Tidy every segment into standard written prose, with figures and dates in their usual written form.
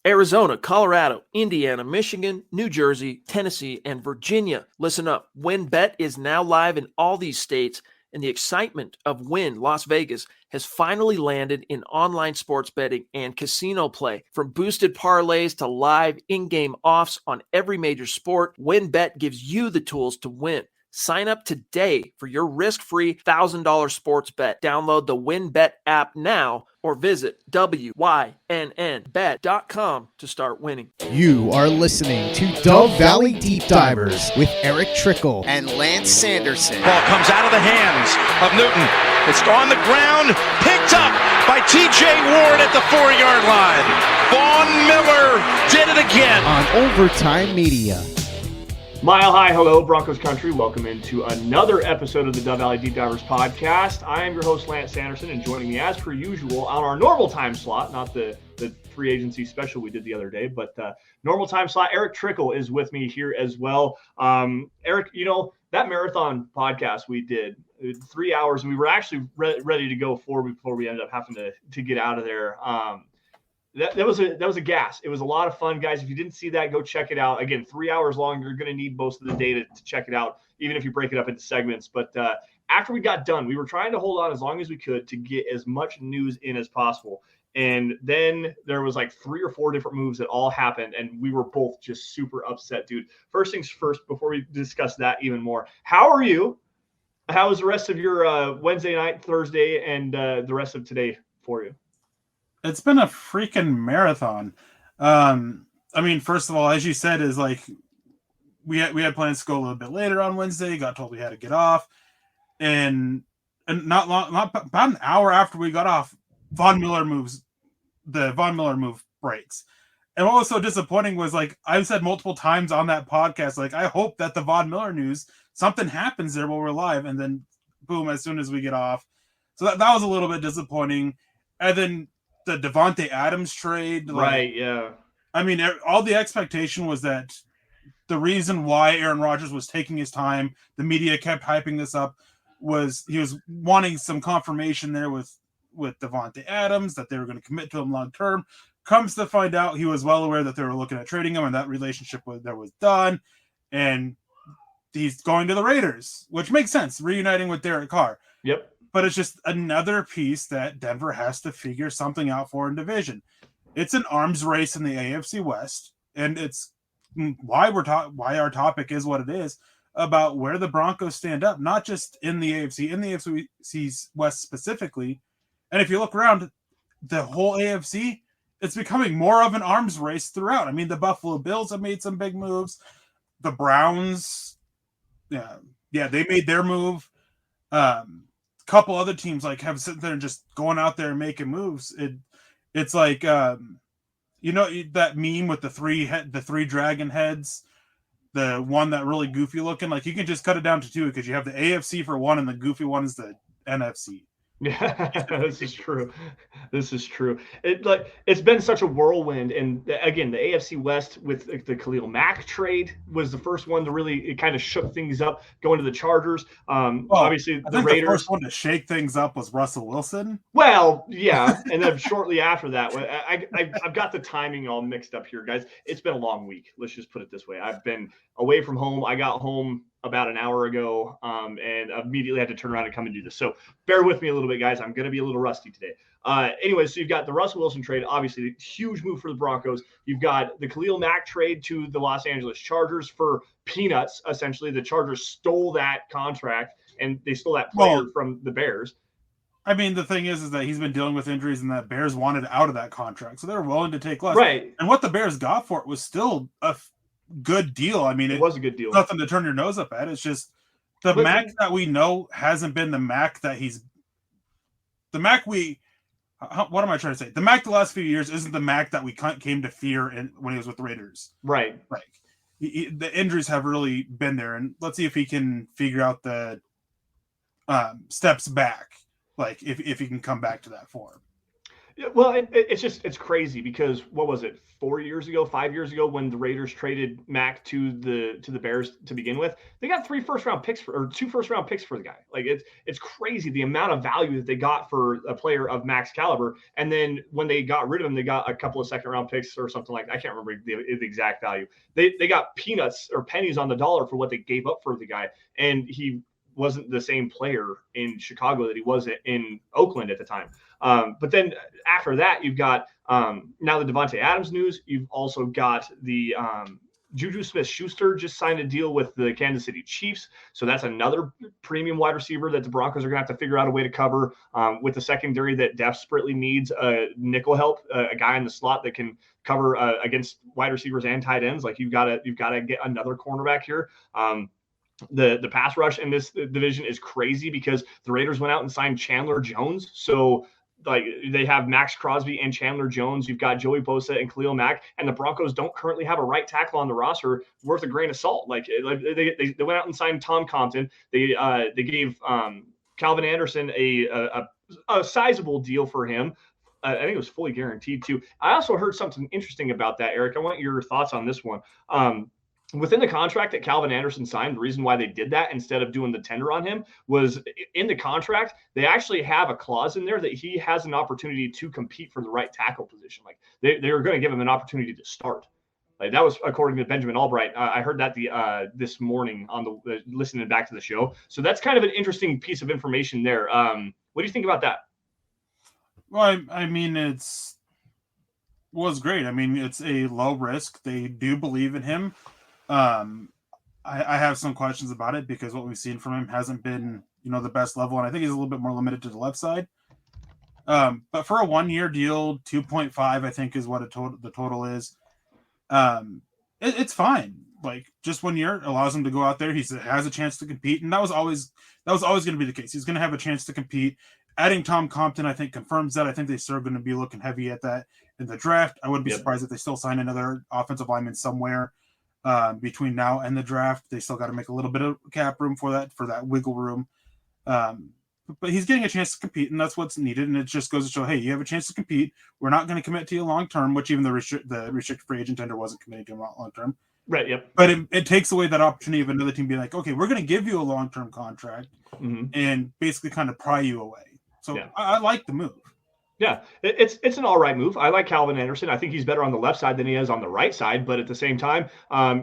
Arizona, Colorado, Indiana, Michigan, New Jersey, Tennessee, and Virginia. Listen up. WynnBET is now live in all these states, and the excitement of Wynn Las Vegas has finally landed in online sports betting and casino play. From boosted parlays to live in-game offs on every major sport, WynnBET gives you the tools to win. Sign up today for your risk-free $1,000 sports bet. Download the WynnBET app now or visit wynnbet.com to start winning. You are listening to Dove Valley Deep Divers with Erick Trickel and Lance Sanderson. Ball comes out of the hands of Newton. It's on the ground, picked up by TJ Ward at the 4-yard line. Vaughn Miller did it again. On Overtime Media. Mile high, hello, Broncos country. Welcome into another episode of the Dove Valley Deep Divers podcast. I am your host, Lance Sanderson, and joining me as per usual on our normal time slot, not the free agency special we did the other day, but normal time slot, Erick Trickel is with me here as well. Erick, you know, that marathon podcast we did, 3 hours, and we were actually ready to go forward before we ended up having to get out of there. That was a gas. It was a lot of fun, guys. If you didn't see that, go check it out. Again, 3 hours long. You're going to need most of the day to check it out, even if you break it up into segments. But after we got done, we were trying to hold on as long as we could to get as much news in as possible. And then there was like 3 or 4 different moves that all happened, and we were both just super upset, dude. First things first, before we discuss that even more, how are you? How was the rest of your Wednesday night, Thursday, and the rest of today for you? It's been a freaking marathon. I mean, first of all, as you said, is like we had plans to go a little bit later on Wednesday. Got told we had to get off, and not about an hour after we got off, the Von Miller move breaks. And what was so disappointing was, like I've said multiple times on that podcast, like I hope that the Von Miller news, something happens there while we're live, and then boom, as soon as we get off. So that was a little bit disappointing. And then the Davante Adams trade. Right, yeah. I mean, all the expectation was that the reason why Aaron Rodgers was taking his time, the media kept hyping this up, was he was wanting some confirmation there with Davante Adams, that they were going to commit to him long term. Comes to find out, he was well aware that they were looking at trading him, and that relationship was done, and he's going to the Raiders, which makes sense, reuniting with Derek Carr. Yep. But it's just another piece that Denver has to figure something out for in division. It's an arms race in the AFC West, and it's why why our topic is what it is about where the Broncos stand up, not just in the AFC West specifically. And if you look around the whole AFC, it's becoming more of an arms race throughout. I mean, the Buffalo Bills have made some big moves. The Browns, yeah, they made their move. Couple other teams like have sitting there and just going out there and making moves. It's like you know that meme with the three dragon heads, the one that really goofy looking. Like you can just cut it down to 2 because you have the AFC for one and the goofy one is the NFC. Yeah, this is true. It's been such a whirlwind, and again, the AFC West with the Khalil Mack trade was the first one to really kind of shook things up. Going to the Chargers, obviously the Raiders. The first one to shake things up was Russell Wilson. Well, yeah, and then shortly after that, I've got the timing all mixed up here, guys. It's been a long week. Let's just put it this way. I've been away from home. I got home about an hour ago, and immediately had to turn around and come and do this. So bear with me a little bit, guys. I'm going to be a little rusty today. Anyway, so you've got the Russell Wilson trade, obviously huge move for the Broncos. You've got the Khalil Mack trade to the Los Angeles Chargers for peanuts. Essentially, the Chargers stole that contract, and they stole that player from the Bears. I mean, the thing is that he's been dealing with injuries, and that Bears wanted out of that contract, so they're willing to take less. Right. And what the Bears got for it was still a good deal. I mean, it was a good deal. Nothing to turn your nose up at. It's just the Mac that we know hasn't been the Mac that he's the Mac we. What am I trying to say? The Mac the last few years isn't the Mac that we came to fear when he was with the Raiders. Right. Like the injuries have really been there, and let's see if he can figure out the steps back. Like if he can come back to that form. Well, it's crazy because what was it, 5 years ago when the Raiders traded Mac to the Bears to begin with, they got 2 first round picks for the guy. Like it's crazy the amount of value that they got for a player of Mac's caliber. And then when they got rid of him, they got a couple of second round picks or something like that. I can't remember the exact value. They got peanuts or pennies on the dollar for what they gave up for the guy, and he wasn't the same player in Chicago that he was in Oakland at the time. But then after that, you've got now the Devontae Adams news. You've also got the Juju Smith-Schuster just signed a deal with the Kansas City Chiefs. So that's another premium wide receiver that the Broncos are going to have to figure out a way to cover with the secondary that desperately needs nickel help, a guy in the slot that can cover against wide receivers and tight ends. Like you've got to get another cornerback here. The pass rush in this division is crazy because the Raiders went out and signed Chandler Jones. So like they have Max Crosby and Chandler Jones. You've got Joey Bosa and Khalil Mack, and the Broncos don't currently have a right tackle on the roster worth a grain of salt. Like they went out and signed Tom Compton. They gave Calvin Anderson a sizable deal for him. I think it was fully guaranteed too. I also heard something interesting about that, Eric. I want your thoughts on this one. Within the contract that Calvin Anderson signed, the reason why they did that instead of doing the tender on him was in the contract, they actually have a clause in there that he has an opportunity to compete for the right tackle position. Like they were going to give him an opportunity to start. Like that was according to Benjamin Albright. I heard that this morning on the listening back to the show. So that's kind of an interesting piece of information there. What do you think about that? Well, I mean, it's great. I mean, it's a low risk. They do believe in him. I have some questions about it because what we've seen from him hasn't been, the best level, and I think he's a little bit more limited to the left side. But for a 1-year deal, 2.5, I think is what the total is. It's fine. Like just 1 year allows him to go out there. He has a chance to compete, and that was always going to be the case. He's going to have a chance to compete. Adding Tom Compton, I think, confirms that. I think they still going to be looking heavy at that in the draft. I wouldn't be surprised if they still sign another offensive lineman somewhere. Between now and the draft, they still got to make a little bit of cap room for that wiggle room. But he's getting a chance to compete, and that's what's needed. And it just goes to show, hey, you have a chance to compete. We're not going to commit to you long term, which even the restricted free agent tender wasn't committing to him long term. Right. Yep. But it takes away that opportunity of another team being like, okay, we're going to give you a long term contract and basically kind of pry you away. So I like the move. Yeah, it's an all right move. I like Calvin Anderson. I think he's better on the left side than he is on the right side. But at the same time,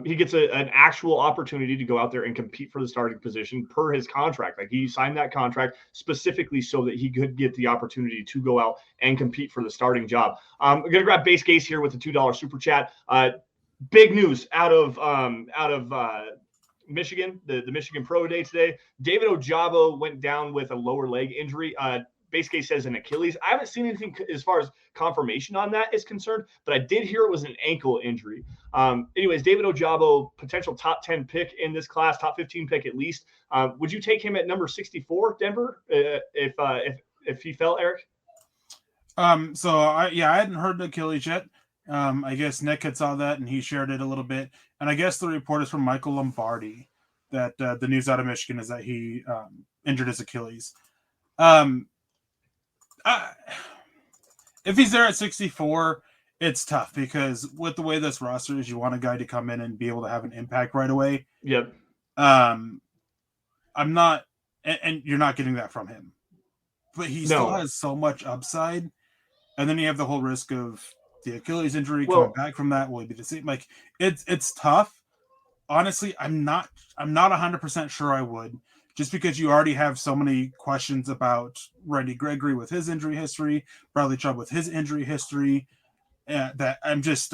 he gets an actual opportunity to go out there and compete for the starting position per his contract. Like he signed that contract specifically so that he could get the opportunity to go out and compete for the starting job. I'm going to grab Base Case here with the $2 super chat. Big news out of Michigan, the Michigan Pro Day today. David Ojabo went down with a lower leg injury. Base Case says an Achilles. I haven't seen anything as far as confirmation on that is concerned, but I did hear it was an ankle injury. Anyways, David Ojabo, potential top 10 pick in this class, top 15 pick at least. Would you take him at number 64, Denver, if he fell, Eric? I hadn't heard the Achilles yet. I guess Nick had saw that and he shared it a little bit. And I guess the report is from Michael Lombardi that the news out of Michigan is that he injured his Achilles. If he's there at 64, it's tough because with the way this roster is, you want a guy to come in and be able to have an impact right away. Yep. I'm not, and you're not getting that from him, but he still has so much upside. And then you have the whole risk of the Achilles injury coming back from that. Will he be the same? Like it's tough. Honestly, I'm not 100% sure I would. Just because you already have so many questions about Randy Gregory with his injury history, Bradley Chubb with his injury history, that I'm just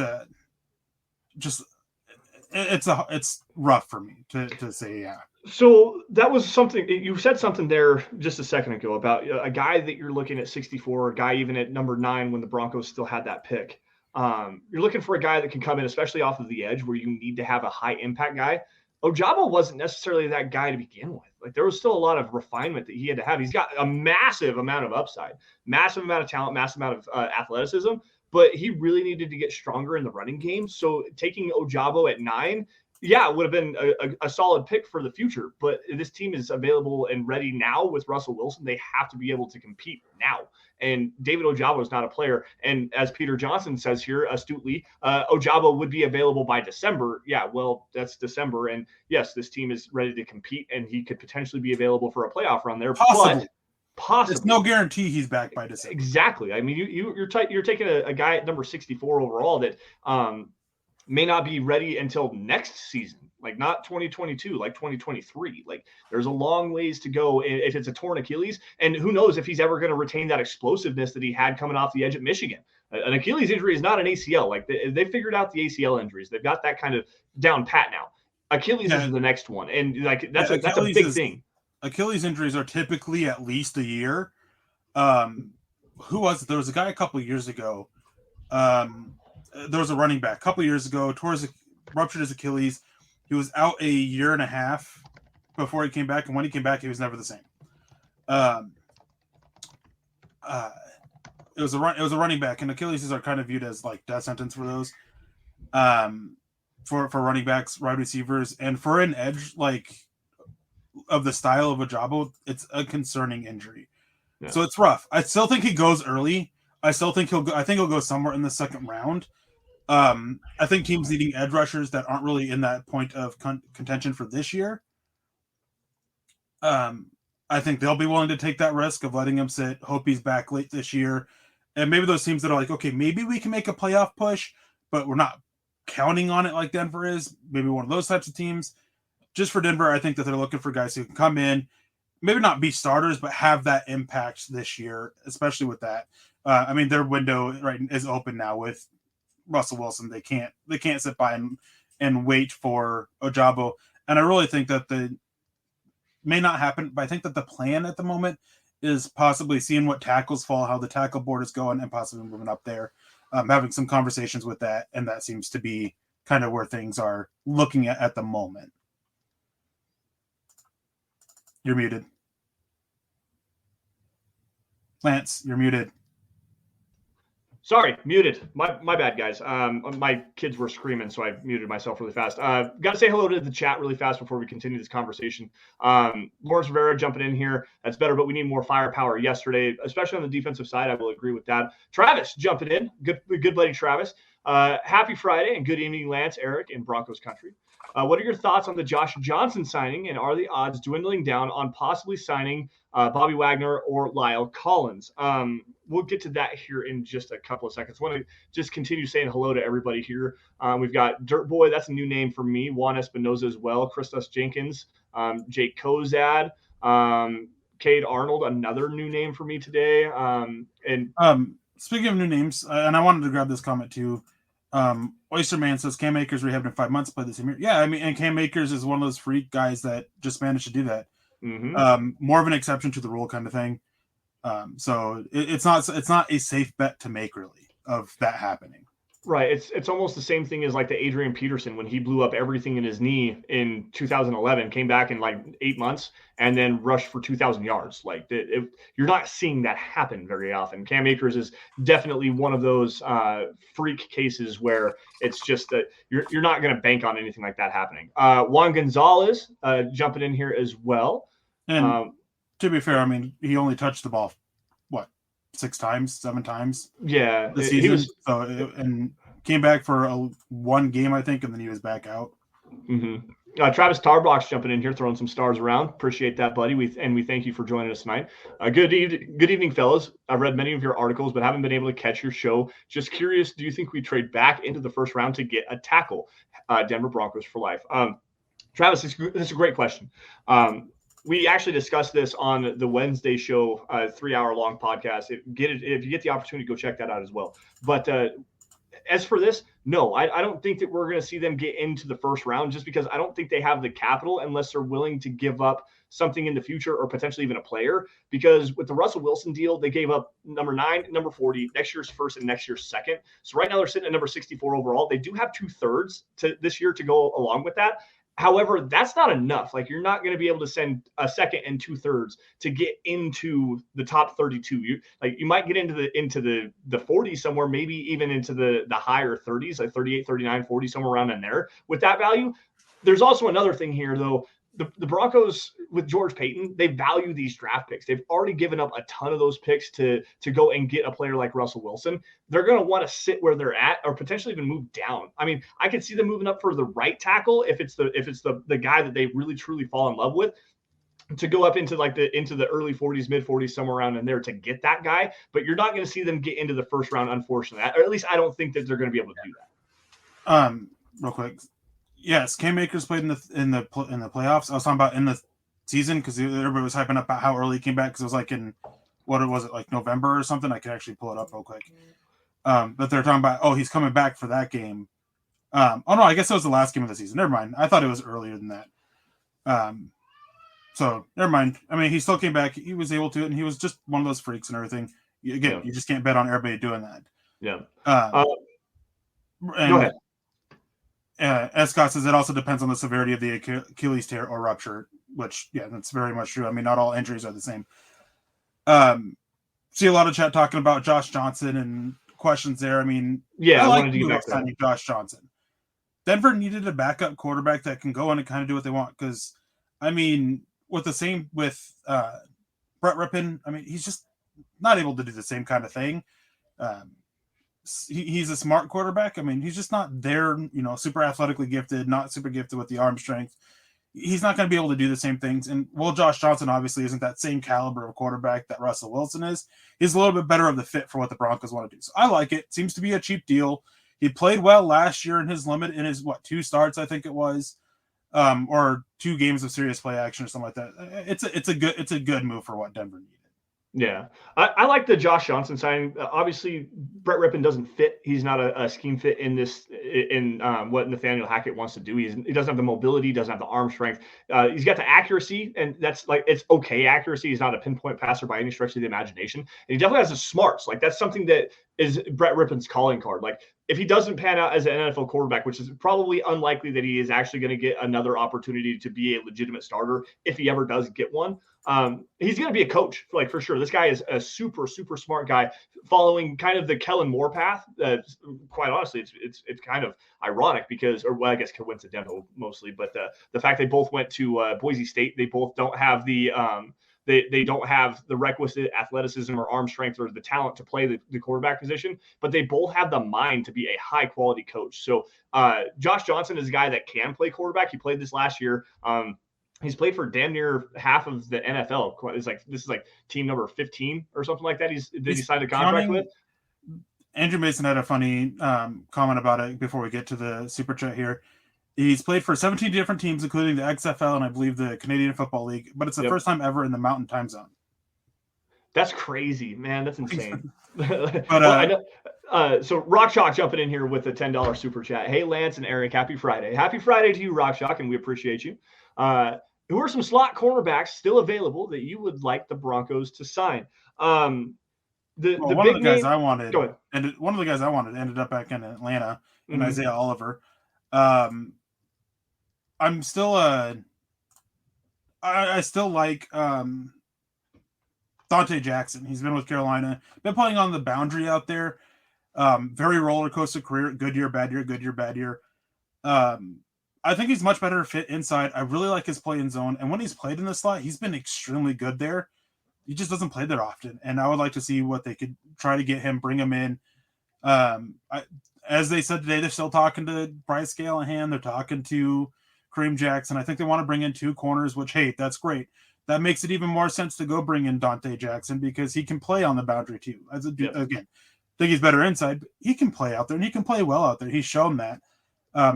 it's rough for me to say, yeah. So that was something you said something there just a second ago about a guy that you're looking at 64, a guy even at number 9 when the Broncos still had that pick. You're looking for a guy that can come in, especially off of the edge where you need to have a high impact guy. Ojabo wasn't necessarily that guy to begin with. Like there was still a lot of refinement that he had to have. He's got a massive amount of upside, massive amount of talent, massive amount of athleticism, but he really needed to get stronger in the running game. So taking Ojabo at 9 yeah, it would have been a solid pick for the future. But this team is available and ready now with Russell Wilson. They have to be able to compete now. And David Ojabo is not a player. And as Peter Johnson says here astutely, Ojabo would be available by December. Yeah, well, that's December. And yes, this team is ready to compete, and he could potentially be available for a playoff run there. Possibly. But possibly. There's no guarantee he's back by December. Exactly. I mean, you're taking a guy at number 64 overall that may not be ready until next season, like not 2022, like 2023. Like there's a long ways to go if it's a torn Achilles, and who knows if he's ever going to retain that explosiveness that he had coming off the edge at Michigan. An Achilles injury is not an ACL. Like they figured out the ACL injuries. They've got that kind of down pat now. Achilles is the next one, and like that's a big thing. Achilles injuries are typically at least a year. Who was it? There was a guy a couple of years ago. There was a running back a couple of years ago, ruptured his Achilles. He was out a year and a half before he came back, and when he came back, he was never the same. It was a running back, and Achilles are kind of viewed as like death sentence for those. For running backs, wide receivers, and for an edge like of the style of Ojabo, it's a concerning injury. Yeah. So it's rough. I still think he goes early. I think he'll go somewhere in the second round. I think teams needing edge rushers that aren't really in that point of contention for this year. I think they'll be willing to take that risk of letting him sit, hope he's back late this year. And maybe those teams that are like, okay, maybe we can make a playoff push, but we're not counting on it like Denver is. Maybe one of those types of teams. Just for Denver, I think that they're looking for guys who can come in, maybe not be starters, but have that impact this year, especially with that. I mean, their window is open now with Russell Wilson. They can't sit by and wait for Ojabo. And I really think that may not happen, but I think that the plan at the moment is possibly seeing what tackles fall, how the tackle board is going, and possibly moving up there, having some conversations with that. And that seems to be kind of where things are looking at the moment. You're muted. Lance, you're muted. Sorry, muted. My bad, guys. My kids were screaming, so I muted myself really fast. Got to say hello to the chat really fast before we continue this conversation. Lawrence Rivera jumping in here. That's better, but we need more firepower yesterday, especially on the defensive side. I will agree with that. Travis jumping in. Good buddy Travis. Happy Friday and good evening, Lance, Eric, in Broncos country. What are your thoughts on the Josh Johnson signing, and are the odds dwindling down on possibly signing Bobby Wagner or Lyle Collins? We'll get to that here in just a couple of seconds. I want to just continue saying hello to everybody here. We've got Dirt Boy, that's a new name for me, Juan Espinoza as well, Christos Jenkins, Jake Kozad, Cade Arnold, another new name for me today. Speaking of new names, and I wanted to grab this comment too. Oysterman says Cam Akers rehabbed in 5 months, played the same year. Yeah, I mean, and Cam Akers is one of those freak guys that just managed to do that. Mm-hmm. More of an exception to the rule kind of thing. So it's not a safe bet to make really of that happening. Right. It's almost the same thing as like the Adrian Peterson when he blew up everything in his knee in 2011, came back in like 8 months and then rushed for 2,000 yards. Like you're not seeing that happen very often. Cam Akers is definitely one of those freak cases where it's just that you're not going to bank on anything like that happening. Juan Gonzalez jumping in here as well. And to be fair, I mean, he only touched the ball, 7 times? Yeah. This season. And came back for one game, I think, and then he was back out. Mm-hmm. Travis Tarbox jumping in here, throwing some stars around. Appreciate that, buddy. We thank you for joining us tonight. Good evening, fellas. I've read many of your articles, but haven't been able to catch your show. Just curious, do you think we trade back into the first round to get a tackle? Denver Broncos for life. Travis, this is a great question. We actually discussed this on the Wednesday show, 3-hour-long podcast. If you get the opportunity, go check that out as well. But as for this, no, I don't think that we're going to see them get into the first round just because I don't think they have the capital unless they're willing to give up something in the future or potentially even a player. Because with the Russell Wilson deal, they gave up number 9, number 40, next year's first and next year's second. So right now they're sitting at number 64 overall. They do have 2/3 to this year to go along with that. However, that's not enough. Like you're not going to be able to send a second and 2/3 to get into the top 32. You might get into the 40s somewhere, maybe even into the higher 30s, like 38, 39, 40, somewhere around in there with that value. There's also another thing here, though. The Broncos with George Paton, they value these draft picks. They've already given up a ton of those picks to go and get a player like Russell Wilson. They're going to want to sit where they're at, or potentially even move down. I mean, I could see them moving up for the right tackle if it's the guy that they really truly fall in love with, to go up into the early 40s, mid 40s, somewhere around in there to get that guy. But you're not going to see them get into the first round, unfortunately. Or at least I don't think that they're going to be able to do that. Real quick. Yes, Cam Akers played in the playoffs. I was talking about in the season because everybody was hyping up about how early he came back, because it was like in like November or something. I can actually pull it up real quick. But they're talking about, he's coming back for that game. No, I guess it was the last game of the season. Never mind. I thought it was earlier than that. So never mind. I mean, he still came back. He was able to, and he was just one of those freaks and everything. Again, you just can't bet on everybody doing that. Yeah. Go ahead. As Scott says, it also depends on the severity of the Achilles tear or rupture, which, that's very much true. I mean, not all injuries are the same. See a lot of chat talking about Josh Johnson and questions there. I mean, I like wanted to get back to that. Josh Johnson. Denver needed a backup quarterback that can go in and kind of do what they want, because, I mean, with Brett Rippon, I mean, he's just not able to do the same kind of thing. He's a smart quarterback. I mean, he's just not there, super athletically gifted, not super gifted with the arm strength. He's not going to be able to do the same things. And Josh Johnson obviously isn't that same caliber of quarterback that Russell Wilson is. He's a little bit better of the fit for what the Broncos want to do. So I like it. Seems to be a cheap deal. He played well last year in his 2 starts, I think it was, or 2 games of serious play action or something like that. It's a good move for what Denver needed. Yeah, I like the Josh Johnson signing. Obviously, Brett Rippon doesn't fit. He's not a scheme fit in what Nathaniel Hackett wants to do. He doesn't have the mobility, doesn't have the arm strength. He's got the accuracy, and that's it's okay accuracy. He's not a pinpoint passer by any stretch of the imagination. And he definitely has the smarts. That's something that is Brett Rippon's calling card. If he doesn't pan out as an NFL quarterback, which is probably unlikely that he is actually going to get another opportunity to be a legitimate starter if he ever does get one, he's going to be a coach, for sure. This guy is a super, super smart guy following kind of the Kellen Moore path. Quite honestly, it's kind of ironic because, I guess coincidental mostly, but the fact they both went to Boise State, they both don't have the They don't have the requisite athleticism or arm strength or the talent to play the quarterback position, but they both have the mind to be a high-quality coach. So Josh Johnson is a guy that can play quarterback. He played this last year. He's played for damn near half of the NFL. This is team number 15 or something like that. He signed a contract with. Andrew Mason had a funny comment about it before we get to the super chat here. He's played for 17 different teams, including the XFL and I believe the Canadian Football League, but it's the first time ever in the Mountain Time Zone. That's crazy, man. That's insane. But I know. So Rock Shock jumping in here with a $10 super chat. Hey, Lance and Eric, happy Friday. Happy Friday to you, Rock Shock, and we appreciate you. Who are some slot cornerbacks still available that you would like the Broncos to sign? One of the guys I wanted ended up back in Atlanta, in Isaiah Oliver. I'm still I still like Dante Jackson. He's been with Carolina, been playing on the boundary out there. Very roller coaster career, good year, bad year, good year, bad year. I think he's much better fit inside. I really like his play in zone, and when he's played in the slot, he's been extremely good there. He just doesn't play there often, and I would like to see what they could try to get him, bring him in. As they said today, they're still talking to Bryce Callahan. They're talking to Kareem Jackson. I think they want to bring in 2 corners, which, hey, that's great. That makes it even more sense to go bring in Dante Jackson because he can play on the boundary too. Again, I think he's better inside, but he can play out there, and he can play well out there. He's shown that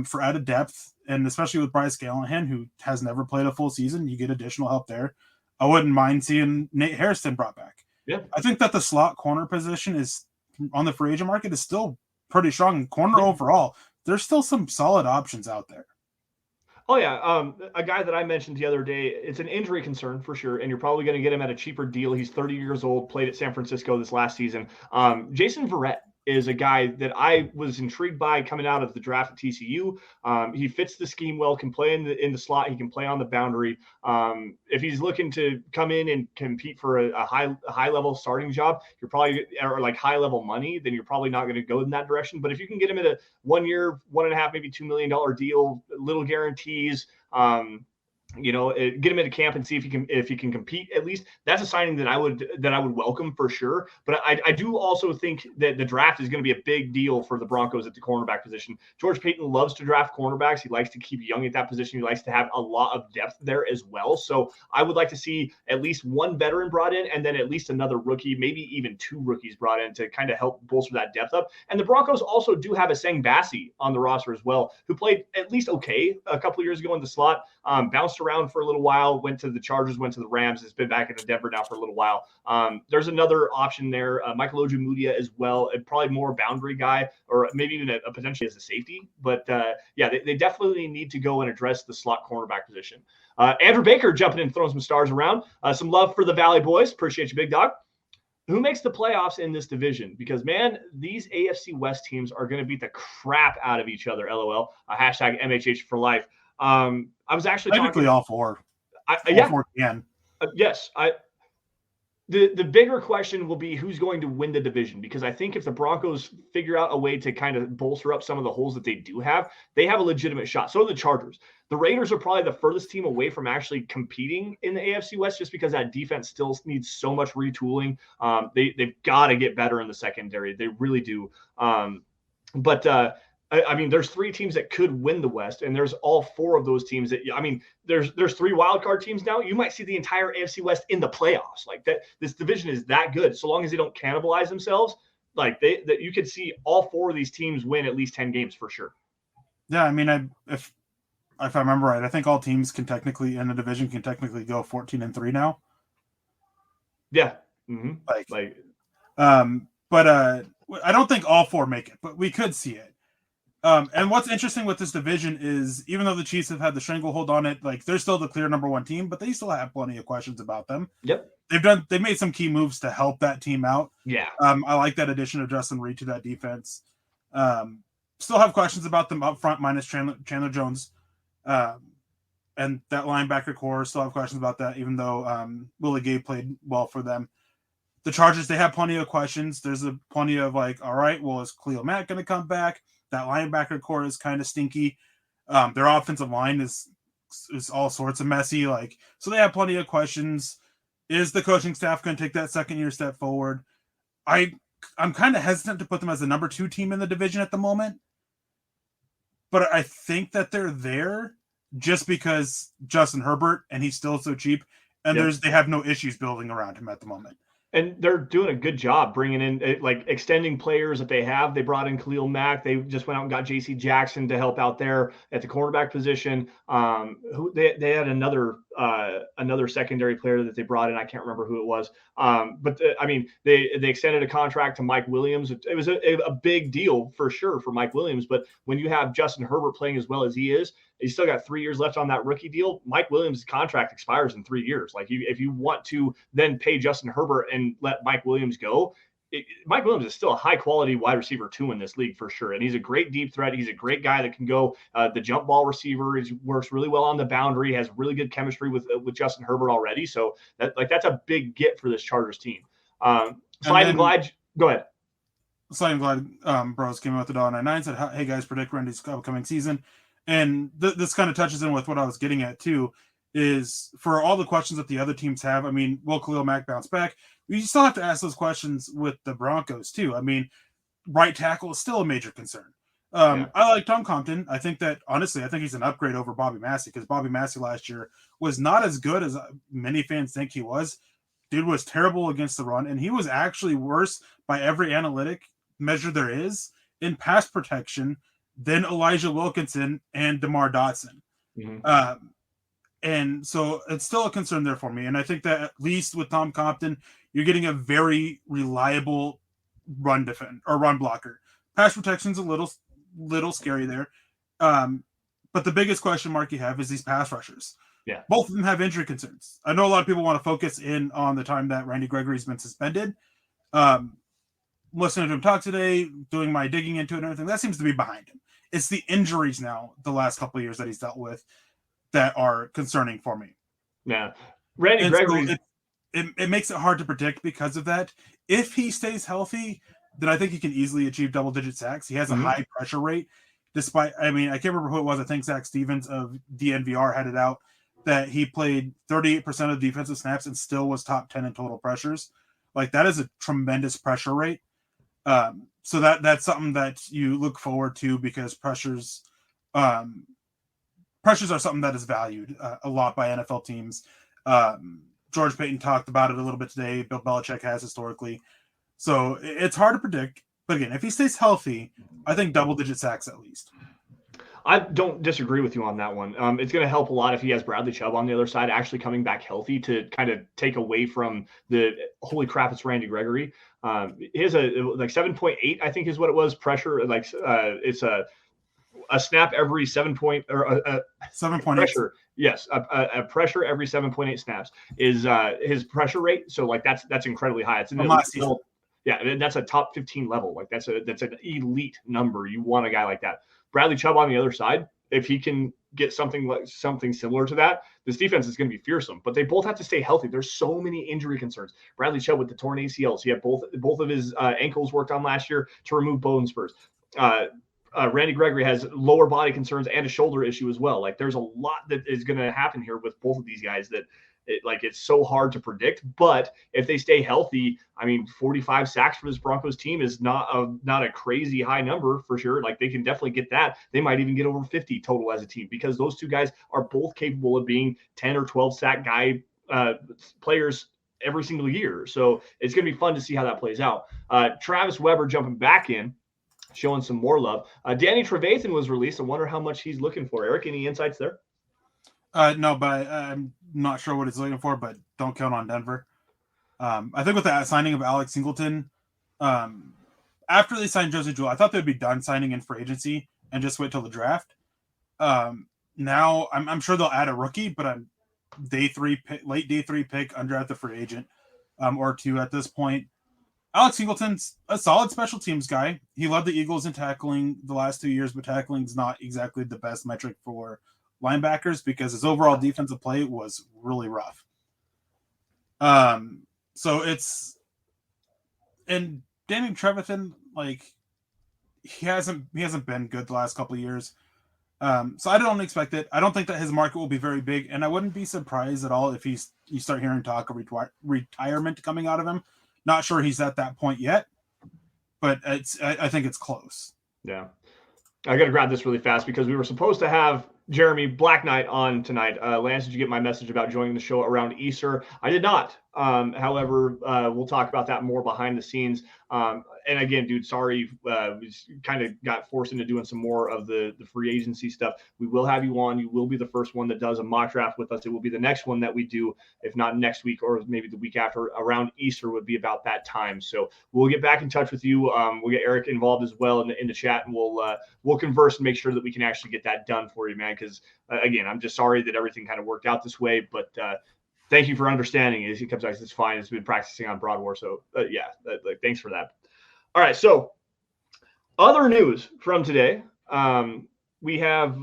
for added depth, and especially with Bryce Callahan, who has never played a full season, you get additional help there. I wouldn't mind seeing Nate Hairston brought back. Yeah, I think that the slot corner position is on the free agent market is still pretty strong. Corner overall, there's still some solid options out there. Oh, yeah. A guy that I mentioned the other day, it's an injury concern for sure, and you're probably going to get him at a cheaper deal. He's 30 years old, played at San Francisco this last season. Jason Verrett. is a guy that I was intrigued by coming out of the draft at TCU. He fits the scheme well, can play in the slot. He can play on the boundary. If he's looking to come in and compete for a high level starting job, you're probably, or like high level money, then you're probably not going to go in that direction. But if you can get him at a 1 year, $1.5, maybe $2 million deal, little guarantees, get him into camp and see if he can compete. At least that's a signing that I would welcome for sure. But I do also think that the draft is going to be a big deal for the Broncos at the cornerback position. George Paton loves to draft cornerbacks. He likes to keep young at that position. He likes to have a lot of depth there as well. So I would like to see at least one veteran brought in, and then at least another rookie, maybe even 2 rookies brought in to kind of help bolster that depth up. And the Broncos also do have a Sang Bassi on the roster as well, who played at least okay a couple of years ago in the slot, bounced around for a little while, went to the Chargers, went to the Rams, has been back in Denver now for a little while. There's another option there, Michael Ojabo as well, and probably more boundary guy, or maybe even a potentially as a safety. But they definitely need to go and address the slot cornerback position. Andrew Baker jumping in, throwing some stars around. Some love for the Valley boys. Appreciate you, big dog. Who makes the playoffs in this division? Because, man, these AFC West teams are going to beat the crap out of each other. LOL. Hashtag MHH for life. I was actually technically all four. Four can. Yes. The bigger question will be who's going to win the division, because I think if the Broncos figure out a way to kind of bolster up some of the holes that they do have, they have a legitimate shot. So do the Chargers. The Raiders are probably the furthest team away from actually competing in the AFC West, just because that defense still needs so much retooling. They've got to get better in the secondary. They really do. There's 3 teams that could win the West, and there's all 4 of those teams there's 3 wildcard teams now. You might see the entire AFC West in the playoffs. Like that, this division is that good. So long as they don't cannibalize themselves, like that you could see all 4 of these teams win at least 10 games for sure. Yeah, I mean, if I remember right, I think all teams can technically in the division can technically go 14-3 now. Yeah. Mm-hmm. But I don't think all 4 make it, but we could see it. And what's interesting with this division is, even though the Chiefs have had the stranglehold on it, like they're still the clear number 1 team, but they still have plenty of questions about them. Yep. They've made some key moves to help that team out. Yeah. I like that addition of Justin Reed to that defense. Still have questions about them up front, minus Chandler Jones. And that linebacker core, still have questions about that, even though Willie Gay played well for them. The Chargers, they have plenty of questions. There's plenty of like, all right, well, is Khalil Mack going to come back? That linebacker core is kind of stinky. Their offensive line is all sorts of messy. So they have plenty of questions. Is the coaching staff going to take that second year step forward? I'm kind of hesitant to put them as the number 2 team in the division at the moment, but I think that they're there just because Justin Herbert, and he's still so cheap, and they have no issues building around him at the moment. And they're doing a good job bringing in, like, extending players that they have. They brought in Khalil Mack. They just went out and got J.C. Jackson to help out there at the cornerback position. They had another secondary player that they brought in. I can't remember who it was. They extended a contract to Mike Williams. It was a big deal for sure for Mike Williams. But when you have Justin Herbert playing as well as he is, he's still got 3 years left on that rookie deal. Mike Williams' contract expires in 3 years. Like, if you want to then pay Justin Herbert and let Mike Williams go, Mike Williams is still a high-quality wide receiver 2 in this league for sure. And he's a great deep threat. He's a great guy that can go the jump ball receiver. He works really well on the boundary, has really good chemistry with Justin Herbert already. So that's a big get for this Chargers team. Slide and glide. Go ahead. Slide and glide bros came out with the $1.99, said, hey guys, predict Randy's upcoming season. And this kind of touches in with what I was getting at too, is for all the questions that the other teams have. I mean, will Khalil Mack bounce back? You still have to ask those questions with the Broncos too. I mean, right tackle is still a major concern. I like Tom Compton. I think he's an upgrade over Bobby Massey, because Bobby Massey last year was not as good as many fans think he was. Dude was terrible against the run, and he was actually worse by every analytic measure there is in pass protection than Elijah Wilkinson and DeMar Dotson. Mm-hmm. And so it's still a concern there for me. And I think that at least with Tom Compton, you're getting a very reliable run blocker. Pass protection's a little scary there. But the biggest question mark you have is these pass rushers. Yeah. Both of them have injury concerns. I know a lot of people want to focus in on the time that Randy Gregory's been suspended. listening to him talk today, doing my digging into it and everything, that seems to be behind him. It's the injuries now, the last couple of years that he's dealt with, that are concerning for me. Yeah. Randy Gregory. So it makes it hard to predict because of that. If he stays healthy, then I think he can easily achieve double-digit sacks. He has a high pressure rate. Despite, I can't remember who it was. I think Zach Stevens of DNVR had it out that he played 38% of defensive snaps and still was top 10 in total pressures. Like, that is a tremendous pressure rate. So that's something that you look forward to, because pressures are something that is valued a lot by NFL teams. George Payton talked about it a little bit today. Bill Belichick has historically. So it's hard to predict. But again, if he stays healthy, I think double-digit sacks at least. I don't disagree with you on that one. It's going to help a lot if he has Bradley Chubb on the other side actually coming back healthy to kind of take away from the holy crap, it's Randy Gregory. He has a 7.8, I think is what it was, pressure. It's a snap every 7.8 pressure. Yes, a pressure every 7.8 snaps is his pressure rate. So that's incredibly high. It's in the yeah, that's a top 15 level. That's an elite number. You want a guy like that. Bradley Chubb on the other side, if he can get something similar to that, this defense is going to be fearsome. But they both have to stay healthy. There's so many injury concerns. Bradley Chubb with the torn ACLs. He had both of his ankles worked on last year to remove bone spurs. Randy Gregory has lower body concerns and a shoulder issue as well. There's a lot that is going to happen here with both of these guys that it's so hard to predict. But if they stay healthy, 45 sacks for this Broncos team is not a crazy high number for sure. They can definitely get that. They might even get over 50 total as a team, because those two guys are both capable of being 10 or 12 sack players every single year. So it's going to be fun to see how that plays out. Travis Weber jumping back in, showing some more love. Danny Trevathan was released. I wonder how much he's looking for. Eric, any insights there? No, but I'm not sure what he's looking for, but don't count on Denver. I think with the signing of Alex Singleton, after they signed Josie Jewell, I thought they'd be done signing in free agency and just wait till the draft. Now I'm sure they'll add a rookie, but I'm late day three pick, undrafted free agent, or two at this point. Alex Singleton's a solid special teams guy. He led the Eagles in tackling the last 2 years, but tackling's not exactly the best metric for linebackers because his overall defensive play was really rough. So it's, and Danny Trevathan, he hasn't been good the last couple of years. So I don't expect it. I don't think that his market will be very big, and I wouldn't be surprised at all if you start hearing talk of retirement coming out of him. Not sure he's at that point yet, but I think it's close. Yeah. I got to grab this really fast because we were supposed to have Jeremy Black Knight on tonight. Lance, did you get my message about joining the show around Easter? I did not. However, we'll talk about that more behind the scenes. And again, dude, sorry, we kind of got forced into doing some more of the free agency stuff. We will have you on. You will be the first one that does a mock draft with us. It will be the next one that we do, if not next week or maybe the week after. Around Easter would be about that time. So we'll get back in touch with you. We'll get Eric involved as well in the chat, and we'll converse and make sure that we can actually get that done for you, man. Because again, I'm just sorry that everything kind of worked out this way, but thank you for understanding. As he comes back, it's fine. It's been practicing on Broad War, so thanks for that. All right, so other news from today, we have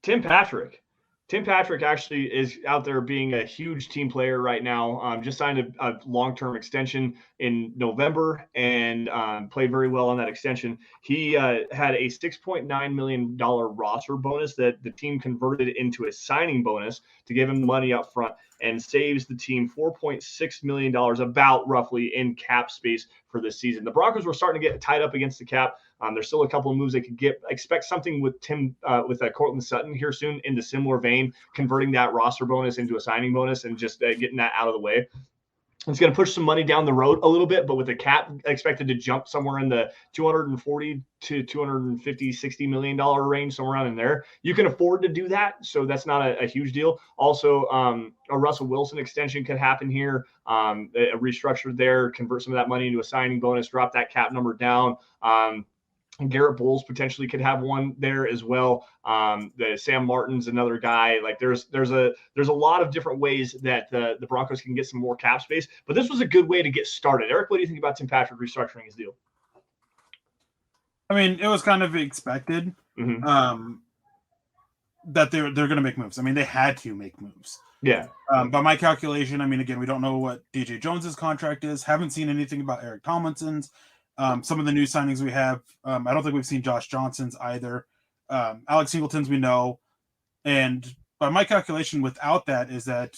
Tim Patrick. Tim Patrick actually is out there being a huge team player right now. Just signed a long-term extension in November and played very well on that extension. He had a $6.9 million roster bonus that the team converted into a signing bonus to give him money up front and saves the team $4.6 million, about roughly, in cap space for this season. The Broncos were starting to get tied up against the cap. There's still a couple of moves they could get. Expect something with Tim, with Cortland Sutton here soon in the similar vein, converting that roster bonus into a signing bonus and just getting that out of the way. It's going to push some money down the road a little bit, but with the cap expected to jump somewhere in the $240 to $250, $60 million range, somewhere around in there, you can afford to do that. So that's not a huge deal. Also, a Russell Wilson extension could happen here, a restructure there, convert some of that money into a signing bonus, drop that cap number down. Garrett Bowles potentially could have one there as well. The Sam Martin's another guy. Like there's a lot of different ways that the Broncos can get some more cap space, but this was a good way to get started. Eric, what do you think about Tim Patrick restructuring his deal? I mean, it was kind of expected that they're going to make moves. I mean, they had to make moves. Yeah. By my calculation, I mean, again, we don't know what DJ Jones's contract is. Haven't seen anything about Eric Tomlinson's. Some of the new signings we have, I don't think we've seen Josh Johnson's either. Alex Singleton's we know. And by my calculation, without that, is that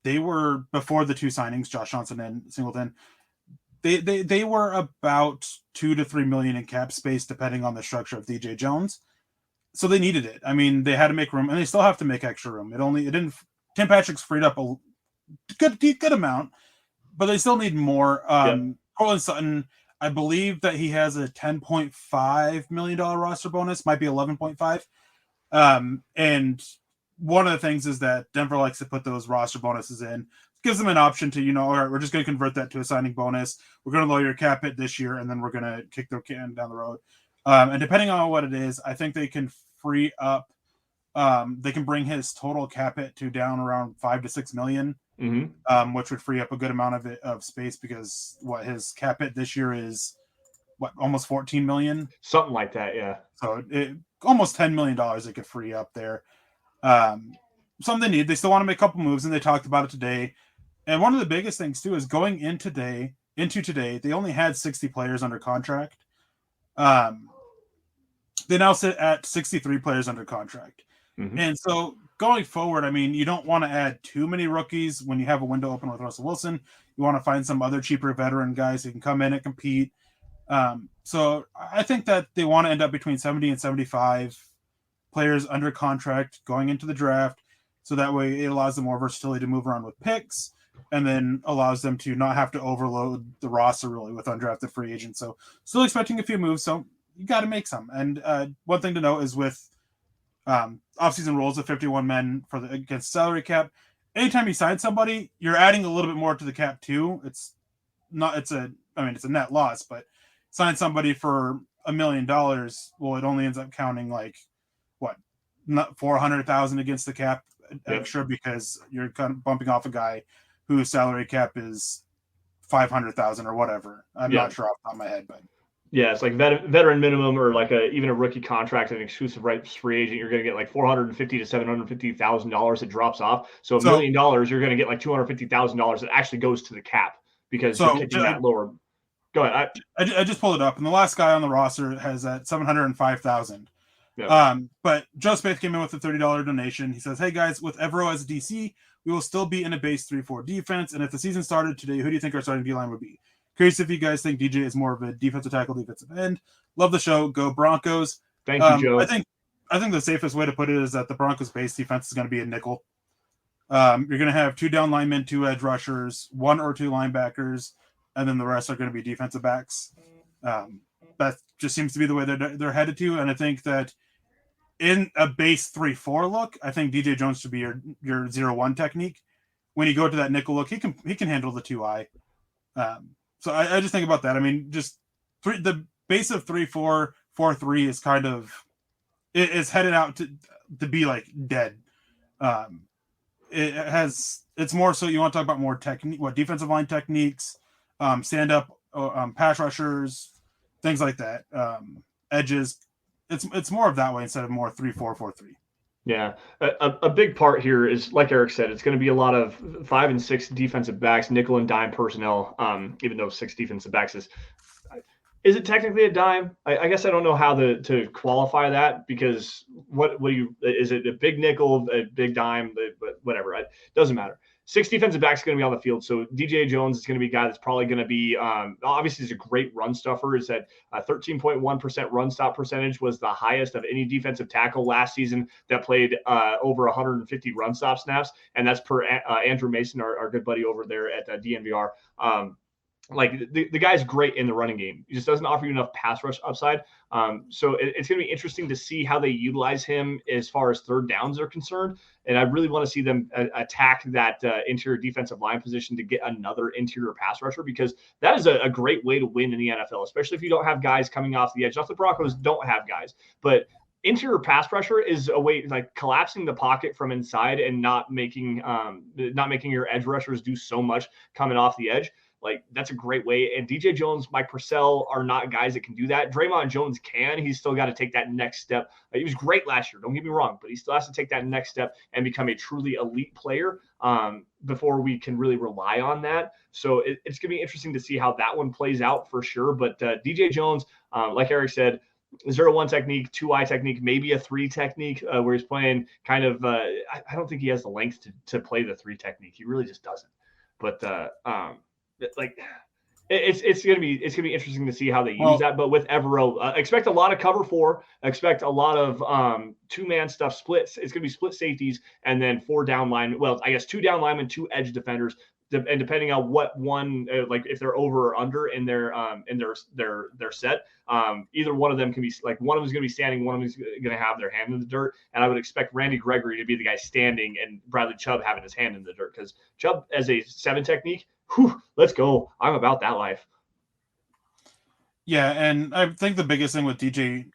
they were, before the two signings, Josh Johnson and Singleton, they were about $2 to $3 million in cap space, depending on the structure of DJ Jones. So they needed it. I mean, they had to make room, and they still have to make extra room. Tim Patrick's freed up a good amount, but they still need more. Cortland Sutton, I believe that he has a $10.5 million roster bonus, might be 11.5. And one of the things is that Denver likes to put those roster bonuses in. Gives them an option to, all right, we're just going to convert that to a signing bonus. We're going to lower your cap hit this year, and then we're going to kick the can down the road. And depending on what it is, I think they can free up. They can bring his total cap hit to down around $5 to $6 million, which would free up a good amount of space, because his cap hit this year is almost $14 million, something like that. Yeah. So almost $10 million they could free up there. Something they need. They still want to make a couple moves, and they talked about it today. And one of the biggest things too is going into today, they only had 60 players under contract. They now sit at 63 players under contract. And so going forward, I mean, you don't want to add too many rookies when you have a window open with Russell Wilson. You want to find some other cheaper veteran guys who can come in and compete. So I think that they want to end up between 70 and 75 players under contract going into the draft. So that way it allows them more versatility to move around with picks, and then allows them to not have to overload the roster really with undrafted free agents. So still expecting a few moves. So you got to make some. And one thing to note is with offseason rules of 51 men against salary cap, anytime you sign somebody, you're adding a little bit more to the cap too. It's a net loss, but sign somebody for $1 million. Well, it only ends up counting not 400,000 against the cap extra, because you're kind of bumping off a guy whose salary cap is 500,000 or whatever. I'm not sure off the top of my head, but yeah, it's like veteran minimum, or like even a rookie contract, an exclusive rights free agent. You're going to get like $450,000 to $750,000 that drops off. So $1 million, you're going to get like $250,000 that actually goes to the cap, because you're kicking that lower. Go ahead. I just pulled it up, and the last guy on the roster has that 705,000. But Joe Spaeth came in with a $30 donation. He says, "Hey guys, with Evero as a DC, we will still be in a base 3-4 defense. And if the season started today, who do you think our starting D-line would be? Curious if you guys think DJ is more of a defensive tackle, defensive end. Love the show. Go Broncos." Thank you, Joe. I think the safest way to put it is that the Broncos base defense is going to be a nickel. You're going to have 2 down linemen, 2 edge rushers, 1 or 2 linebackers, and then the rest are going to be defensive backs. That just seems to be the way they're headed to. And I think that in a base 3-4 look, I think DJ Jones should be your 0-1 technique. When you go to that nickel look, he can handle the 2-eye. So I just think about that. I mean, just the base of 3-4, 4-3 is kind of is headed out to be like dead. It's more so you want to talk about more technique, defensive line techniques, stand up, pass rushers, things like that. Edges. It's more of that way instead of more 3-4, 4-3. Yeah, a big part here is, like Eric said, it's going to be a lot of 5 and 6 defensive backs, nickel and dime personnel. Even though 6 defensive backs is it technically a dime? I guess I don't know how to qualify that, because is it a big nickel, a big dime, but whatever, it doesn't matter. 6 defensive backs going to be on the field. So DJ Jones is going to be a guy that's probably going to be, obviously he's a great run stuffer. Is that 13.1% run stop percentage was the highest of any defensive tackle last season that played over 150 run stop snaps. And that's per Andrew Mason, our good buddy over there at DNVR. like the guy's great in the running game. He just doesn't offer you enough pass rush upside. So it's going to be interesting to see how they utilize him as far as third downs are concerned. And I really want to see them attack that interior defensive line position to get another interior pass rusher, because that is a great way to win in the NFL, especially if you don't have guys coming off the edge. Not the Broncos don't have guys, but interior pass pressure is a way, like collapsing the pocket from inside and not making your edge rushers do so much coming off the edge. Like, that's a great way. And DJ Jones, Mike Purcell are not guys that can do that. Draymond Jones can. He's still got to take that next step. He was great last year, don't get me wrong, but he still has to take that next step and become a truly elite player before we can really rely on that. So it's going to be interesting to see how that one plays out for sure. But DJ Jones, like Eric said, 0-1 technique, 2-eye technique, maybe a 3 technique where he's playing kind of I don't think he has the length to play the 3 technique. He really just doesn't. But like it's gonna be interesting to see how they use that. But with Evero, expect a lot of cover 4, expect a lot of 2-man stuff splits. It's gonna be split safeties and then 4 down line. Well, I guess 2 down linemen, 2 edge defenders. And depending on what one, like if they're over or under in their set, either one of them can be, like, one of them is going to be standing, one of them is going to have their hand in the dirt. And I would expect Randy Gregory to be the guy standing and Bradley Chubb having his hand in the dirt, because Chubb as a 7 technique, let's go. I'm about that life. Yeah, and I think the biggest thing with DJ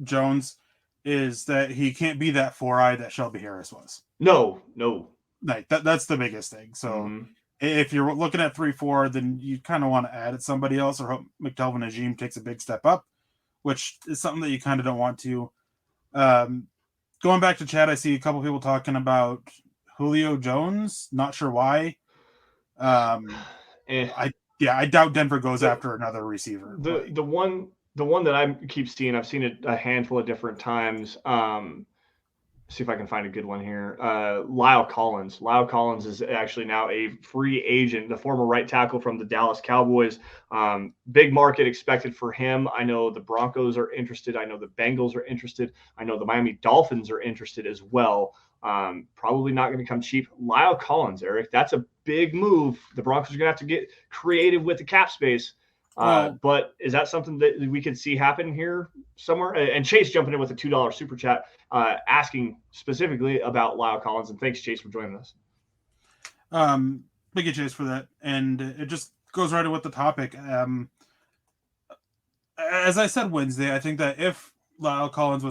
Jones is that he can't be that 4-eye that Shelby Harris was. No. Like that's the biggest thing. So if you're looking at 3-4, then you kind of want to add it somebody else or hope McTelvin Najim takes a big step up, which is something that you kind of don't want to. Going back to chat, I see a couple people talking about Julio Jones. Not sure why. I doubt Denver goes after another receiver. The one that I keep seeing, I've seen it a handful of different times. See if I can find a good one here. Lyle Collins. Lyle Collins is actually now a free agent, the former right tackle from the Dallas Cowboys. Big market expected for him. I know the Broncos are interested. I know the Bengals are interested. I know the Miami Dolphins are interested as well. Probably not going to come cheap. Lyle Collins, Eric, that's a big move. The Broncos are going to have to get creative with the cap space. But is that something that we could see happen here somewhere? And Chase jumping in with a $2 super chat, asking specifically about Lyle Collins. And thanks, Chase, for joining us. Thank you, Chase, for that. And it just goes right in with the topic. As I said Wednesday, I think that if Lyle Collins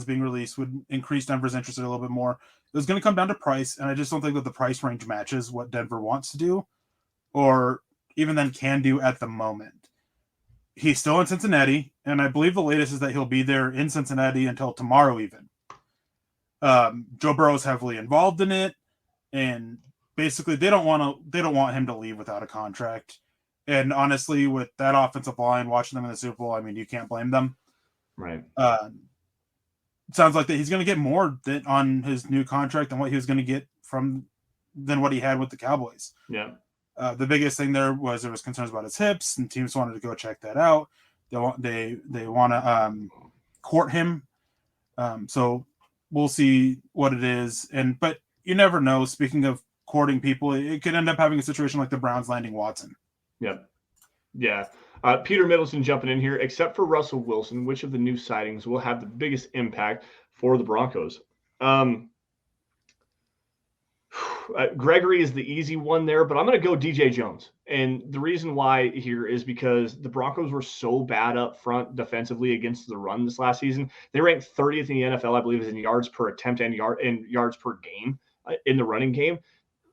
being released would increase Denver's interest a little bit more. It was going to come down to price, and I just don't think that the price range matches what Denver wants to do, or even then can do at the moment. He's still in Cincinnati, and I believe the latest is that he'll be there in Cincinnati until tomorrow even. Joe Burrow's heavily involved in it, and basically they don't want him to leave without a contract. And honestly, with that offensive line, watching them in the Super Bowl, I mean, you can't blame them. Right. Sounds like that he's going to get more on his new contract than what he was going to get than what he had with the Cowboys. Yeah. The biggest thing there was concerns about his hips, and teams wanted to go check that out. They want to court him. So we'll see what it is. But you never know. Speaking of courting people, it could end up having a situation like the Browns landing Watson. Yep. Yeah. Peter Middleton jumping in here. Except for Russell Wilson, which of the new sightings will have the biggest impact for the Broncos? Gregory is the easy one there, but I'm going to go DJ Jones. And the reason why here is because the Broncos were so bad up front defensively against the run this last season. They ranked 30th in the NFL, I believe, in yards per attempt and yards per game in the running game.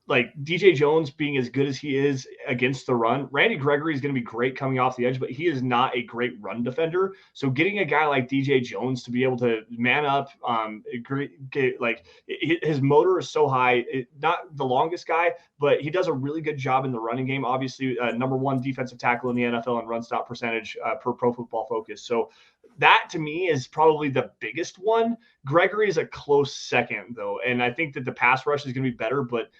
Like DJ Jones being as good as he is against the run, Randy Gregory is going to be great coming off the edge, but he is not a great run defender. So getting a guy like DJ Jones to be able to man up, his motor is so high, not the longest guy, but he does a really good job in the running game. Obviously, number 1 defensive tackle in the NFL in run stop percentage per Pro Football Focus. So that to me is probably the biggest one. Gregory is a close second though. And I think that the pass rush is going to be better, but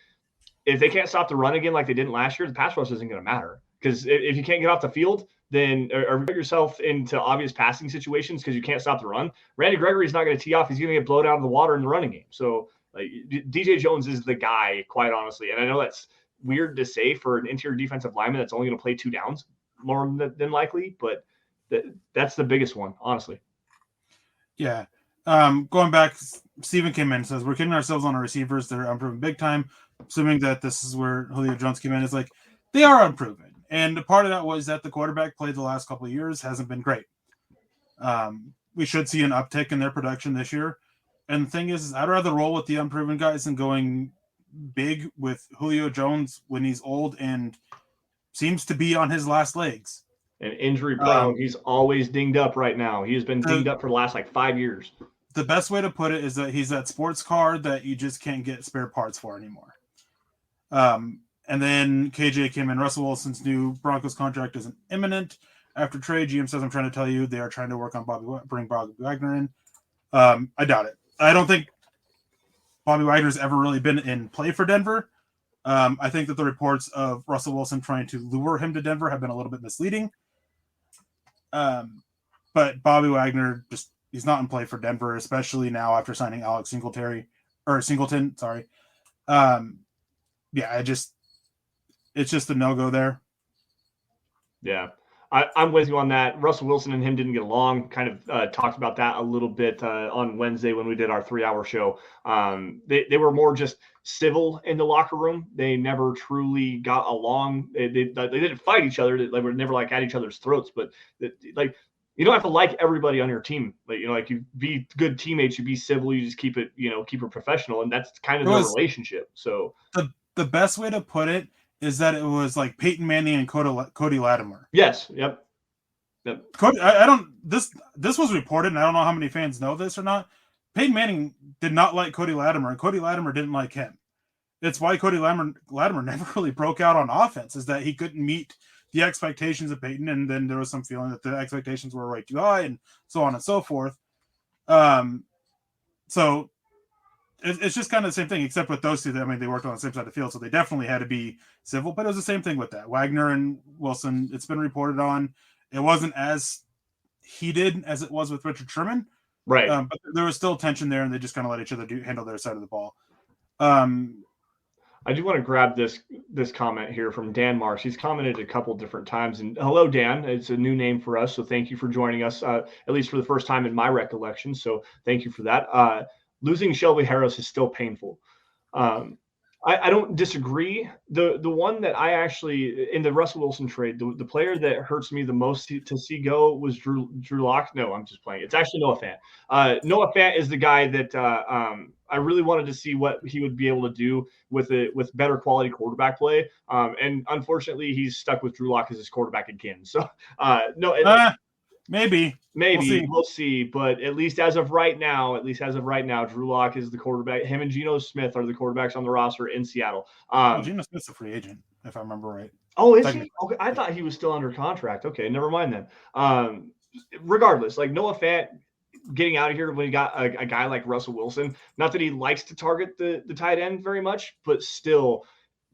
if they can't stop the run again like they didn't last year, the pass rush isn't going to matter. Because if you can't get off the field, then or put yourself into obvious passing situations because you can't stop the run, Randy Gregory is not going to tee off. He's going to get blown out of the water in the running game. So DJ Jones is the guy, quite honestly. And I know that's weird to say for an interior defensive lineman that's only going to play 2 downs more than likely, but that's the biggest one, honestly. Yeah. Going back, Steven came in and says, we're kidding ourselves on our receivers. They're unproven big time. Assuming that this is where Julio Jones came in, it's like, they are unproven. And part of that was that the quarterback play the last couple of years hasn't been great. We should see an uptick in their production this year. And the thing is I'd rather roll with the unproven guys than going big with Julio Jones when he's old and seems to be on his last legs. And injury prone. He's always dinged up right now. He's been dinged up for the last 5 years. The best way to put it is that he's that sports car that you just can't get spare parts for anymore. And then KJ came in. Russell Wilson's new Broncos contract isn't imminent. After trade, GM says, I'm trying to tell you, they are trying to work on bring Bobby Wagner in. I doubt it. I don't think Bobby Wagner's ever really been in play for Denver. I think that the reports of Russell Wilson trying to lure him to Denver have been a little bit misleading. But Bobby Wagner, he's not in play for Denver, especially now after signing Alex Singleton. Sorry. Yeah, it's just a no-go there. Yeah, I'm with you on that. Russell Wilson and him didn't get along. Kind of talked about that a little bit on Wednesday when we did our 3-hour show. They were more just civil in the locker room. They never truly got along. They didn't fight each other. They were never at each other's throats. But you don't have to like everybody on your team. You be good teammates. You be civil. You just keep it professional, and that's kind of the relationship. So the best way to put it is that it was like Peyton Manning and Cody Latimer. Yes. Yep. Cody, this was reported, and I don't know how many fans know this or not. Peyton Manning did not like Cody Latimer, and Cody Latimer didn't like him. It's why Cody Latimer never really broke out on offense, is that he couldn't meet the expectations of Peyton, and then there was some feeling that the expectations were way too high, and so on and so forth. So it's just kind of the same thing, except with those two. I mean, they worked on the same side of the field, so they definitely had to be civil. But it was the same thing with that. Wagner and Wilson, it's been reported on. It wasn't as heated as it was with Richard Sherman. Right. But there was still tension there, and they just kind of let each other handle their side of the ball. I do want to grab this comment here from Dan Marks. He's commented a couple different times. And hello, Dan. It's a new name for us, so thank you for joining us, at least for the first time in my recollection. So thank you for that. Losing Shelby Harris is still painful. I don't disagree. The one that I actually, in the Russell Wilson trade, the player that hurts me the most to see go was Drew Lock. No, I'm just playing. It's actually Noah Fant. Noah Fant is the guy that I really wanted to see what he would be able to do with better quality quarterback play. And unfortunately, he's stuck with Drew Lock as his quarterback again. So Maybe we'll see. But at least as of right now, Drew Lock is the quarterback. Him and Geno Smith are the quarterbacks on the roster in Seattle. Geno Smith's a free agent, if I remember right. Oh, is he? Okay, I thought he was still under contract. Okay, never mind then. Regardless, Noah Fant getting out of here when you got a guy like Russell Wilson. Not that he likes to target the tight end very much, but still,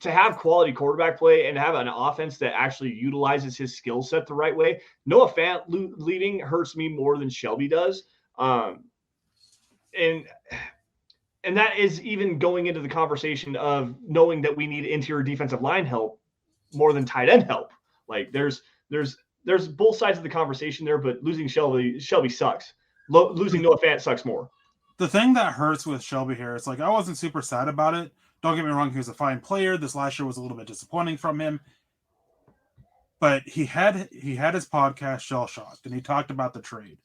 to have quality quarterback play and have an offense that actually utilizes his skill set the right way. Noah Fant leaving hurts me more than Shelby does. And that is even going into the conversation of knowing that we need interior defensive line help more than tight end help. There's both sides of the conversation there, but losing Shelby sucks. Losing Noah Fant sucks more. The thing that hurts with Shelby Harris, I wasn't super sad about it. Don't get me wrong, he was a fine player. This last year was a little bit disappointing from him. But he had his podcast Shell Shocked, and he talked about the trade.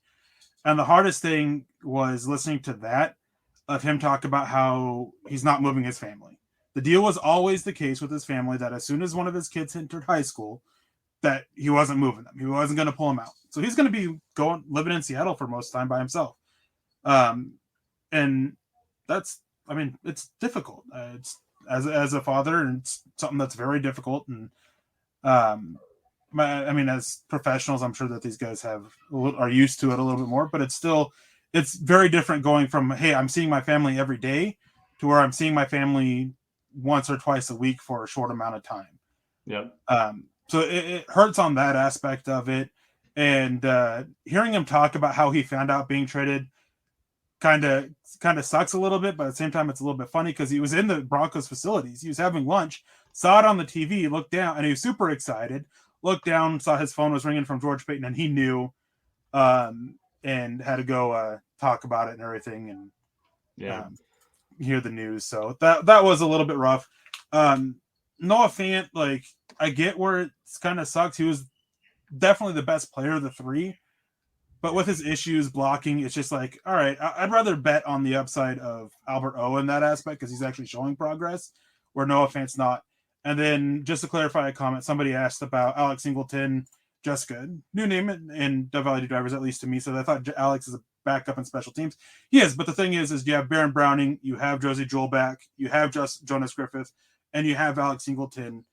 And the hardest thing was listening to that, of him talk about how he's not moving his family. The deal was always the case with his family that as soon as one of his kids entered high school, that he wasn't moving them. He wasn't going to pull them out. So he's going to be living in Seattle for most of the time by himself. And that's, it's difficult. It's as a father, and it's something that's very difficult. And as professionals, I'm sure that these guys are used to it a little bit more. But it's very different going from, hey, I'm seeing my family every day, to where I'm seeing my family once or twice a week for a short amount of time. Yeah. So it hurts on that aspect of it. And hearing him talk about how he found out being traded kind of sucks a little bit, but at the same time, it's a little bit funny because he was in the Broncos facilities. He was having lunch. saw it on the TV, looked down, and he was super excited. Looked down, saw his phone was ringing from George Paton, and he knew, and had to go talk about it and everything, and hear the news. So that was a little bit rough. Noah Fant, like, I get where it kind of sucks. He was definitely the best player of the three, but with his issues blocking, it's just like, all right, I'd rather bet on the upside of Albert O in that aspect because he's actually showing progress, where Noah Fant's not. And then just to clarify a comment, somebody asked about Alex Singleton, Jessica, new name in WLD drivers, at least to me. So I thought Alex is a backup in special teams. He is, but the thing is you have Baron Browning, you have Josie Jewell back, you have Jonas Griffith, and you have Alex Singleton.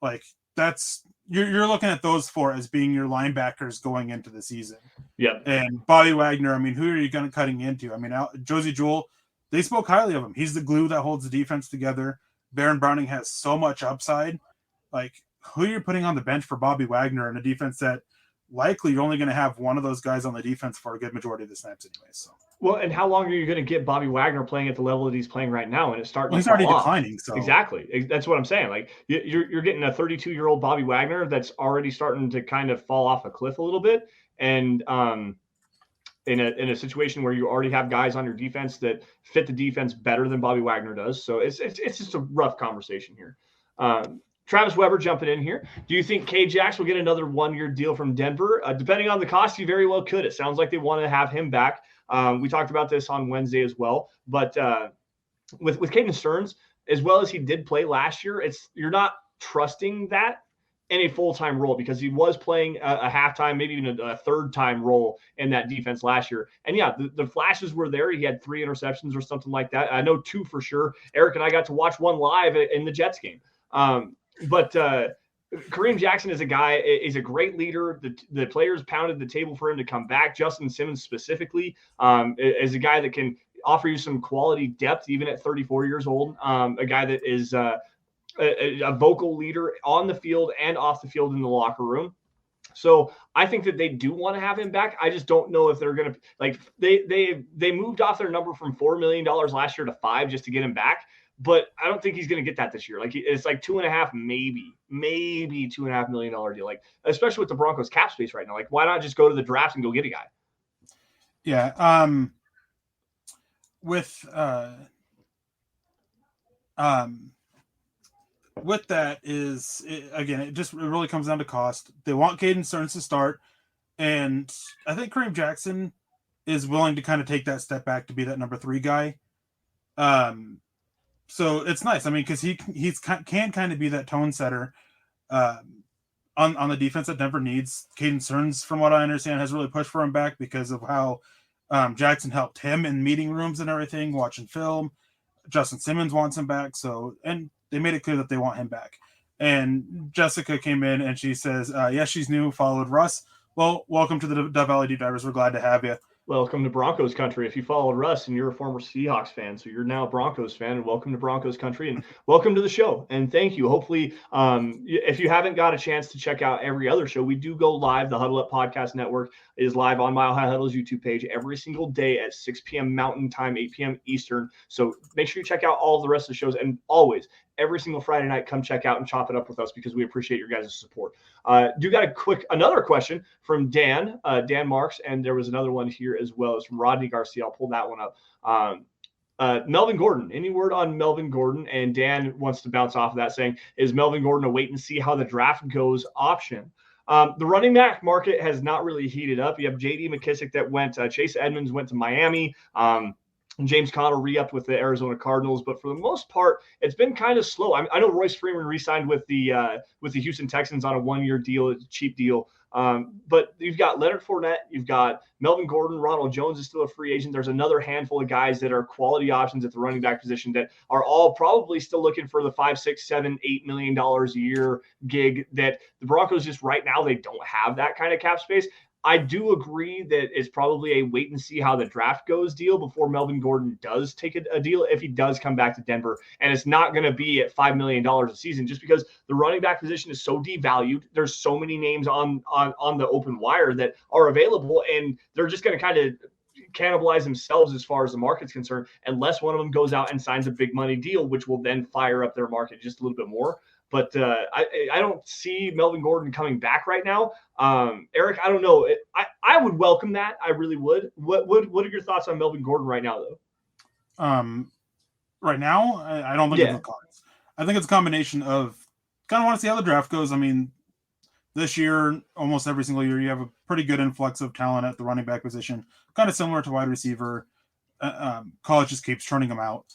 Like, that's you're looking at those four as being your linebackers going into the season. Yep. And Bobby Wagner, I mean, who are you going to cutting into? I mean, Josie Jewell, they spoke highly of him. He's the glue that holds the defense together. Baron Browning has so much upside. Like, who are you putting on the bench for Bobby Wagner in a defense that likely you're only going to have one of those guys on the defense for a good majority of the snaps anyway? So. Well, and how long are you going to get Bobby Wagner playing at the level that he's playing right now? And it's starting. Well, he's already declining. So exactly, that's what I'm saying. Like, you're getting a 32-year-old Bobby Wagner that's already starting to kind of fall off a cliff a little bit, and in a situation where you already have guys on your defense that fit the defense better than Bobby Wagner does. So it's just a rough conversation here. Travis Weber jumping in here. Do you think K-Jax will get another 1-year deal from Denver? Depending on the cost, he very well could. It sounds like they want to have him back. We talked about this on Wednesday as well. But with Caden Stearns, as well as he did play last year, you're not trusting that in a full-time role because he was playing a half-time, maybe even a third-time role in that defense last year. And, yeah, the flashes were there. He had 3 interceptions or something like that. I know 2 for sure. Eric and I got to watch 1 live in the Jets game. But Kareem Jackson is a great leader. The players pounded the table for him to come back. Justin Simmons specifically is a guy that can offer you some quality depth even at 34 years old. A guy that is a vocal leader on the field and off the field in the locker room. So I think that they do want to have him back. I just don't know if they're going to like they moved off their number from $4 million last year to $5 million just to get him back. But I don't think he's going to get that this year. Like, it's like 2.5, maybe $2.5 million deal. Like, especially with the Broncos cap space right now. Like, why not just go to the draft and go get a guy? Yeah. With that is, it really comes down to cost. They want Caden Stearns to start, and I think Kareem Jackson is willing to kind of take that step back to be that number 3 guy. So it's nice. I mean, because he can kind of be that tone setter on the defense that Denver needs. Caden Stearns, from what I understand, has really pushed for him back because of how Jackson helped him in meeting rooms and everything, watching film. Justin Simmons wants him back. So, and they made it clear that they want him back. And Jessica came in and she says, yes, she's new, followed Russ. Well, welcome to the WLD Divers. We're glad to have you. Welcome to Broncos country. If you followed Russ and you're a former Seahawks fan, so you're now a Broncos fan, and welcome to Broncos country and welcome to the show. And thank you. Hopefully, if you haven't got a chance to check out every other show, we do go live. The Huddle Up Podcast Network is live on Mile High Huddle's YouTube page every single day at 6 p.m. Mountain Time, 8 p.m. Eastern. So make sure you check out all of the rest of the shows. And always, every single Friday night, come check out and chop it up with us because we appreciate your guys' support. Do got another question from Dan Marks, and there was another one here as well. It's from Rodney Garcia. I'll pull that one up. Melvin Gordon. Any word on Melvin Gordon? And Dan wants to bounce off of that, saying, is Melvin Gordon a wait and see how the draft goes option? The running back market has not really heated up. You have J.D. McKissick that went. Chase Edmonds went to Miami. James Conner re-upped with the Arizona Cardinals, but for the most part, it's been kind of slow. I know Royce Freeman re-signed with the Houston Texans on a 1-year deal, a cheap deal. But you've got Leonard Fournette, you've got Melvin Gordon, Ronald Jones is still a free agent. There's another handful of guys that are quality options at the running back position that are all probably still looking for the $5, $6, $7, $8 million a year gig that the Broncos just right now, they don't have that kind of cap space. I do agree that it's probably a wait and see how the draft goes deal before Melvin Gordon does take a deal if he does come back to Denver. And it's not going to be at $5 million a season just because the running back position is so devalued. There's so many names on the open wire that are available, and they're just going to kind of cannibalize themselves as far as the market's concerned, unless one of them goes out and signs a big money deal, which will then fire up their market just a little bit more. But I don't see Melvin Gordon coming back right now. Eric, I don't know. I would welcome that. I really would. What are your thoughts on Melvin Gordon right now, though? Right now, I don't think it's the cards. I think it's a combination of kind of want to see how the draft goes. I mean, this year, almost every single year, you have a pretty good influx of talent at the running back position, kind of similar to wide receiver. College just keeps turning them out.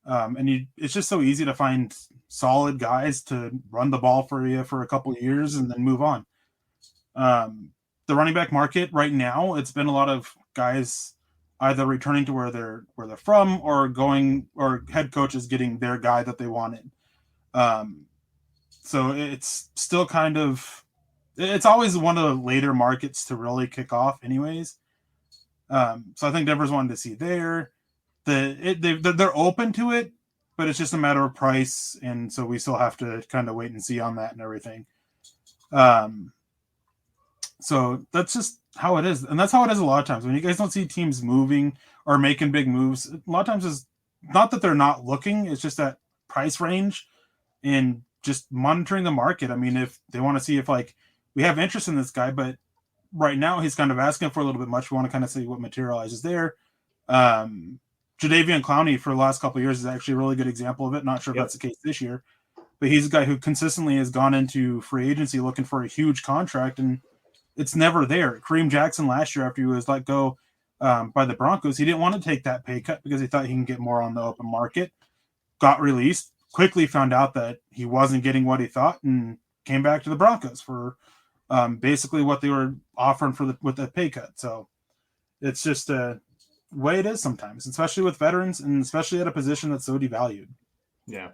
It's just so easy to find solid guys to run the ball for you for a couple of years and then move on. The running back market right now, it's been a lot of guys either returning to where they're from or going, or head coaches getting their guy that they wanted. So it's still kind of, it's always one of the later markets to really kick off anyways. So I think Denver's wanted to see there. They're open to it, but it's just a matter of price, and so we still have to kind of wait and see on that and everything. So that's just how it is, and that's how it is a lot of times when you guys don't see teams moving or making big moves. A lot of times it's not that they're not looking; it's just that price range and just monitoring the market. I mean, if they want to see if like we have interest in this guy, but right now he's kind of asking for a little bit much. We want to kind of see what materializes there. Jadeveon Clowney for the last couple of years is actually a really good example of it. Not sure if that's the case this year, but he's a guy who consistently has gone into free agency looking for a huge contract, and it's never there. Kareem Jackson last year, after he was let go by the Broncos, he didn't want to take that pay cut because he thought he can get more on the open market. Got released, quickly found out that he wasn't getting what he thought, and came back to the Broncos for basically what they were offering with the pay cut. So it's just a way it is sometimes, especially with veterans and especially at a position that's so devalued. Yeah.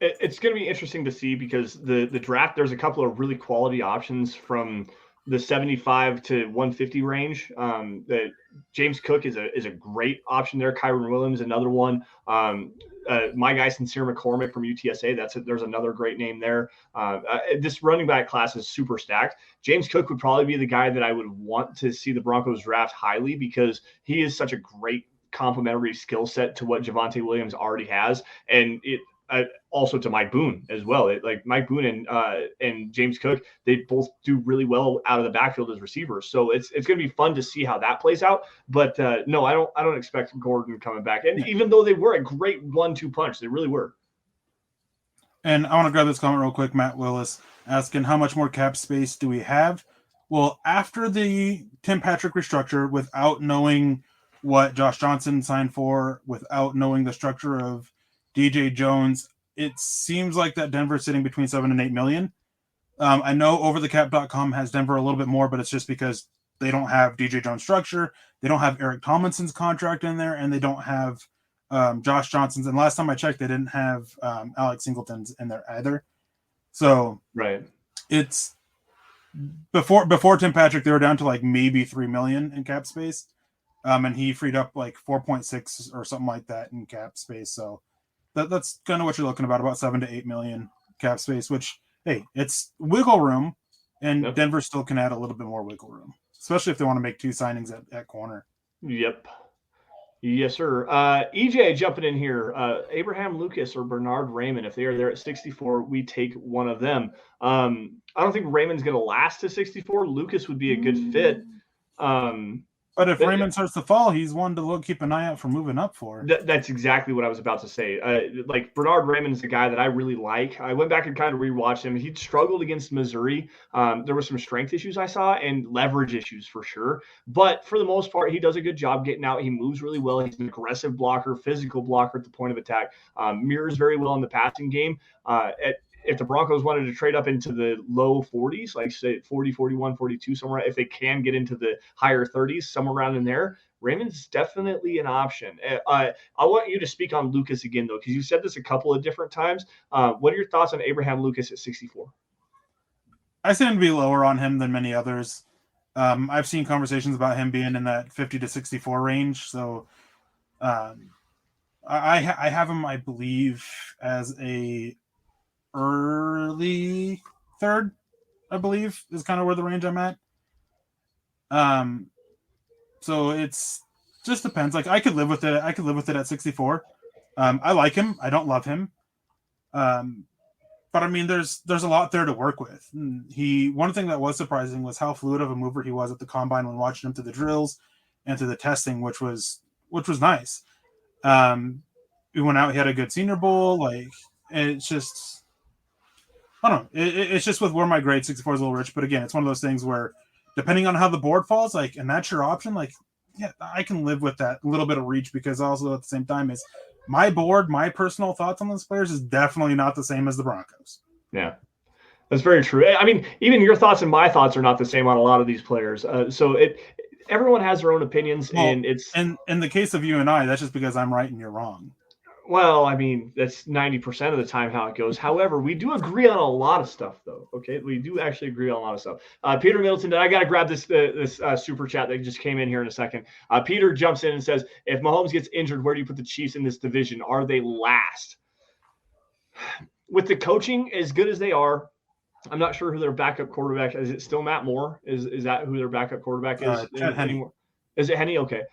It's going to be interesting to see because the draft, there's a couple of really quality options from the 75 to 150 range. That James Cook is a great option there. Kyron Williams, another one. My guy, Sincere McCormick from UTSA. There's another great name there. This running back class is super stacked. James Cook would probably be the guy that I would want to see the Broncos draft highly because he is such a great complementary skill set to what Javonte Williams already has. And also to Mike Boone as well. Like Mike Boone and James Cook, they both do really well out of the backfield as receivers. So it's going to be fun to see how that plays out. But no, I don't expect Gordon coming back. And even though they were a great 1-2 punch, they really were. And I want to grab this comment real quick. Matt Willis asking, how much more cap space do we have? Well, after the Tim Patrick restructure, without knowing what Josh Johnson signed for, without knowing the structure of DJ Jones, it seems like that Denver's sitting between 7 and 8 million. I know overthecap.com has Denver a little bit more, but it's just because they don't have DJ Jones structure. They don't have Eric Tomlinson's contract in there, and they don't have Josh Johnson's. And last time I checked, they didn't have Alex Singleton's in there either. So right, it's before Tim Patrick, they were down to like maybe 3 million in cap space. And he freed up like 4.6 or something like that in cap space. So that's kind of what you're looking about 7 to 8 million cap space, which, hey, it's wiggle room, and Denver still can add a little bit more wiggle room, especially if they want to make 2 signings at corner. Yep. Yes, sir. EJ jumping in here. Abraham Lucas or Bernard Raymond, if they are there at 64, we take one of them. I don't think Raymond's going to last to 64. Lucas would be a good fit. But if Raymond starts to fall, he's one to keep an eye out for moving up for. That's exactly what I was about to say. Like Bernard Raymond is a guy that I really like. I went back and kind of rewatched him. He struggled against Missouri. There were some strength issues I saw and leverage issues for sure. But for the most part, he does a good job getting out. He moves really well. He's an aggressive blocker, physical blocker at the point of attack. Mirrors very well in the passing game. If the Broncos wanted to trade up into the low 40s, like say 40, 41, 42, somewhere, if they can get into the higher 30s, somewhere around in there, Raymond's definitely an option. I want you to speak on Lucas again, though, because you said this a couple of different times. What are your thoughts on Abraham Lucas at 64? I seem to be lower on him than many others. I've seen conversations about him being in that 50 to 64 range. So I have him, I believe, as a early third, I believe, is kind of where the range I'm at. So it's just depends. Like I could live with it. I could live with it at 64. I like him. I don't love him. But I mean, there's a lot there to work with. One thing that was surprising was how fluid of a mover he was at the combine when watching him through the drills and through the testing, which was nice. He went out, he had a good Senior Bowl. Like, it's just, I don't know. It's just with where my grade 64 is a little rich, but again, it's one of those things where depending on how the board falls, like, and that's your option, like, yeah, I can live with that little bit of reach, because also at the same time is my board, my personal thoughts on those players is definitely not the same as the Broncos. Yeah, that's very true. I mean, even your thoughts and my thoughts are not the same on a lot of these players. So everyone has their own opinions, and in the case of you and I, that's just because I'm right and you're wrong. Well, I mean, that's 90% of the time how it goes. However, we do agree on a lot of stuff, though. Okay, we do actually agree on a lot of stuff. Peter Middleton, I got to grab this super chat that just came in here in a second. Peter jumps in and says, if Mahomes gets injured, where do you put the Chiefs in this division? Are they last? With the coaching as good as they are, I'm not sure who their backup quarterback is. Is it still Matt Moore? Is that who their backup quarterback is anymore? Is it Henny? Okay.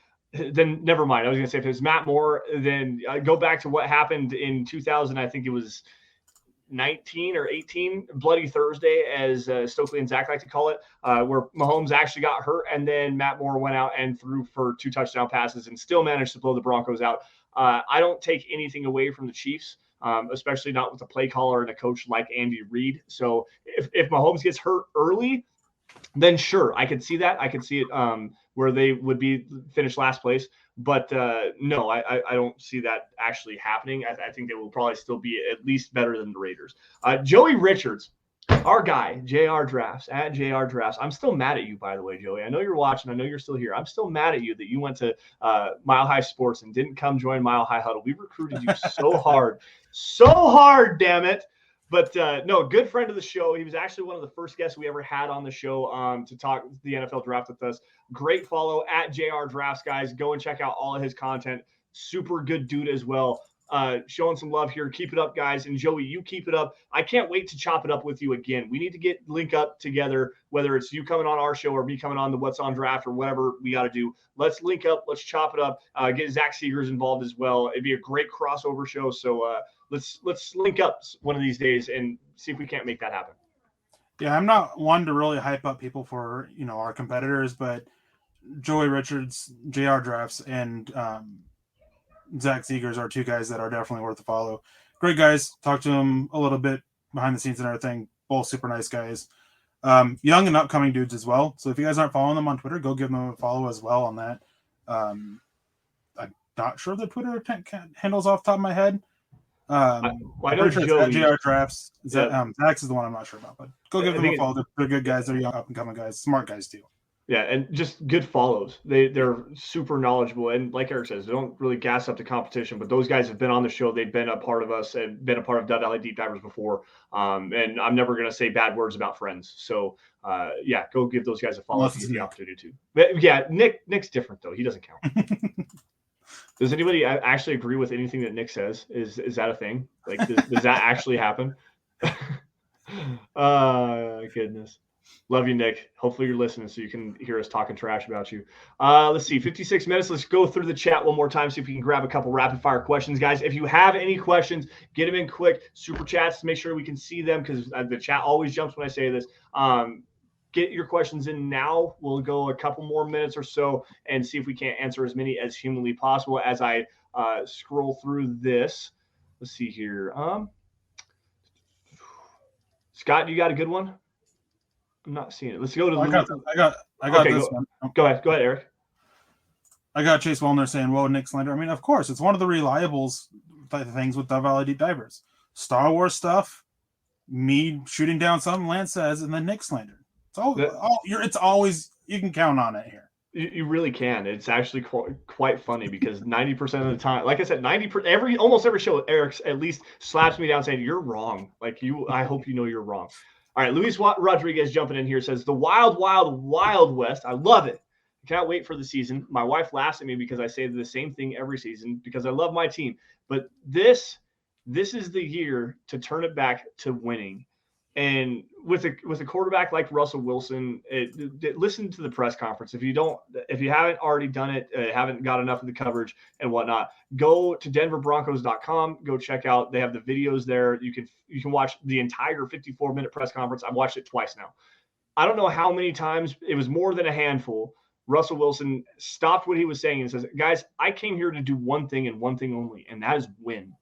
Then never mind. I was going to say if it was Matt Moore, then go back to what happened in 2000. I think it was 19 or 18, Bloody Thursday, as Stokely and Zach like to call it, where Mahomes actually got hurt, and then Matt Moore went out and threw for 2 touchdown passes and still managed to blow the Broncos out. I don't take anything away from the Chiefs, especially not with a play caller and a coach like Andy Reid. So if Mahomes gets hurt early, then sure, I could see that. I could see it where they would be finished last place. But no, I don't see that actually happening. I think they will probably still be at least better than the Raiders. Joey Richards, our guy, JR Drafts, at JR Drafts. I'm still mad at you, by the way, Joey. I know you're watching. I know you're still here. I'm still mad at you that you went to Mile High Sports and didn't come join Mile High Huddle. We recruited you so hard, damn it. But no, good friend of the show. He was actually one of the first guests we ever had on the show to talk the NFL draft with us. Great follow at JR Drafts, guys. Go and check out all of his content. Super good dude as well. Showing some love here. Keep it up, guys. And Joey, you keep it up. I can't wait to chop it up with you again. We need to link up together, whether it's you coming on our show or me coming on the What's on Draft or whatever we got to do. Let's link up. Let's chop it up. Get Zach Seegers involved as well. It'd be a great crossover show. So let's link up one of these days and see if we can't make that happen. Yeah, I'm not one to really hype up people for, our competitors, but Joey Richards, JR Drafts, and Zach Seegers are 2 guys that are definitely worth a follow. Great guys. Talk to them a little bit behind the scenes and everything. Both super nice guys. Young and upcoming dudes as well. So if you guys aren't following them on Twitter, go give them a follow as well on that. I'm not sure the Twitter handles off the top of my head. I know Joey. JR Drafts. Zach's is the one I'm not sure about, but go give them a follow. They're good guys. They're young, up and coming guys, smart guys too. Yeah, and just good follows. They're super knowledgeable, and like Eric says, they don't really gas up the competition. But those guys have been on the show. They've been a part of us and been a part of Dove Valley Deep Divers before. And I'm never going to say bad words about friends. So yeah, go give those guys a follow if you get the opportunity to. But yeah, Nick's different though. He doesn't count. Does anybody actually agree with anything that Nick says? Is that a thing? Like, does that actually happen? Goodness. Love you, Nick. Hopefully you're listening so you can hear us talking trash about you. Let's see, 56 minutes. Let's go through the chat one more time, see if we can grab a couple rapid-fire questions. Guys, if you have any questions, get them in quick. Super chats to make sure we can see them because the chat always jumps when I say this. Get your questions in now. We'll go a couple more minutes or so and see if we can't answer as many as humanly possible as I scroll through this. Let's see here. Scott, you got a good one? I'm not seeing it. Let's go to the. I got okay, this one. Go ahead, Eric. I got Chase Wellner saying, "Whoa, Nick Slander." I mean, of course, it's one of the reliables things with Dove Valley Deep Divers. Star Wars stuff, me shooting down something Lance says, and then Nick Slander. It's always you can count on it here. You really can. It's actually quite funny because 90% of the time, like I said, almost every show, Eric at least slaps me down saying you're wrong. Like I hope you know you're wrong. All right, Luis Rodriguez jumping in here says the wild, wild, wild West. I love it. I cannot wait for the season. My wife laughs at me because I say the same thing every season because I love my team. But this is the year to turn it back to winning. And with a quarterback like Russell Wilson, listen to the press conference. If you haven't already done it, haven't got enough of the coverage and whatnot, go to denverbroncos.com. Go check out. They have the videos there. You can watch the entire 54-minute press conference. I've watched it twice now. I don't know how many times, it was more than a handful. Russell Wilson stopped what he was saying and says, guys, I came here to do one thing and one thing only, and that is win.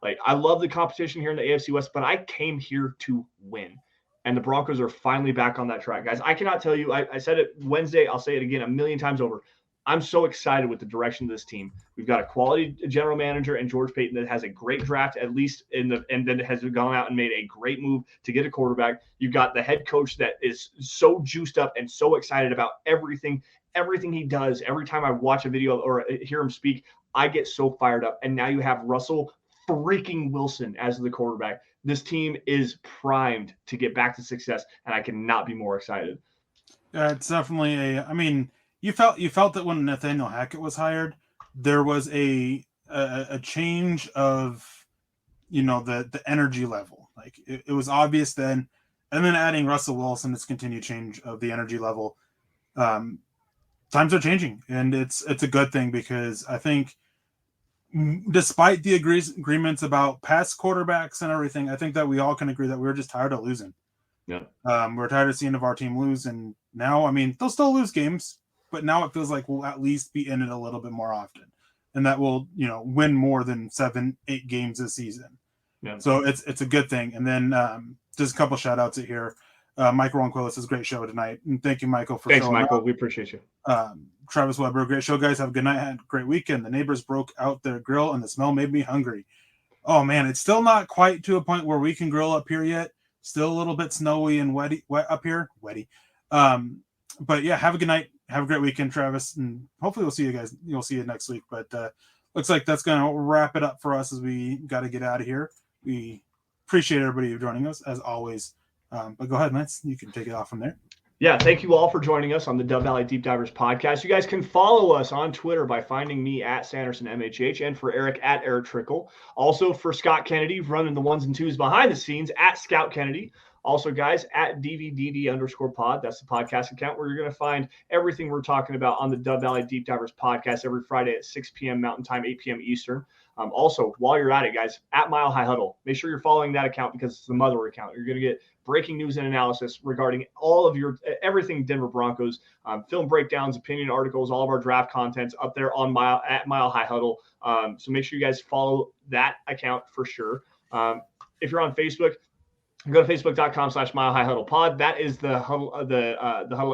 Like, I love the competition here in the AFC West, but I came here to win. And the Broncos are finally back on that track. Guys, I cannot tell you, I said it Wednesday, I'll say it again a million times over. I'm so excited with the direction of this team. We've got a quality general manager and George Payton that has a great draft, at least and then has gone out and made a great move to get a quarterback. You've got the head coach that is so juiced up and so excited about everything he does. Every time I watch a video or hear him speak, I get so fired up. And now you have Russell freaking Wilson as the quarterback. This team is primed to get back to success, and I cannot be more excited. It's definitely you felt that when Nathaniel Hackett was hired, there was a change of, the energy level. Like it was obvious then, and then adding Russell Wilson, it's continued change of the energy level. Times are changing, and it's a good thing, because I think, despite the agreements about past quarterbacks and everything, I think that we all can agree that we're just tired of losing. Yeah. We're tired of seeing our team lose, and now, they'll still lose games, but now it feels like we'll at least be in it a little bit more often, and that we'll, win more than 7-8 games this season. Yeah. So it's a good thing. And then just a couple shout outs here. Michael Ronquillo says great show tonight, and thank you, Michael, for Thanks, showing Michael. up. We appreciate you. Travis Weber, great show, guys. Have a good night. Had a great weekend. The neighbors broke out their grill, and the smell made me hungry. Oh man, it's still not quite to a point where we can grill up here yet. Still a little bit snowy and wet up here. Wetty. But yeah, have a good night. Have a great weekend, Travis, and hopefully we'll see you guys. You'll see you next week. But looks like that's going to wrap it up for us, as we got to get out of here. We appreciate everybody joining us as always. But go ahead, Lance. You can take it off from there. Yeah, thank you all for joining us on the Dove Valley Deep Divers podcast. You guys can follow us on Twitter by finding me at Sanderson MHH, and for Eric at Erick Trickel. Also for Scott Kennedy, running the ones and twos behind the scenes at Scout Kennedy. Also, guys, at DVDD_pod. That's the podcast account where you're going to find everything we're talking about on the Dove Valley Deep Divers podcast every Friday at 6 p.m. Mountain Time, 8 p.m. Eastern. Also, while you're at it, guys, at Mile High Huddle, make sure you're following that account, because it's the mother account. You're going to get breaking news and analysis regarding all of everything Denver Broncos, film breakdowns, opinion articles, all of our draft contents up there on at Mile High Huddle. So make sure you guys follow that account for sure. If you're on Facebook, go to facebook.com/milehighhuddlepod. That is the Huddle Up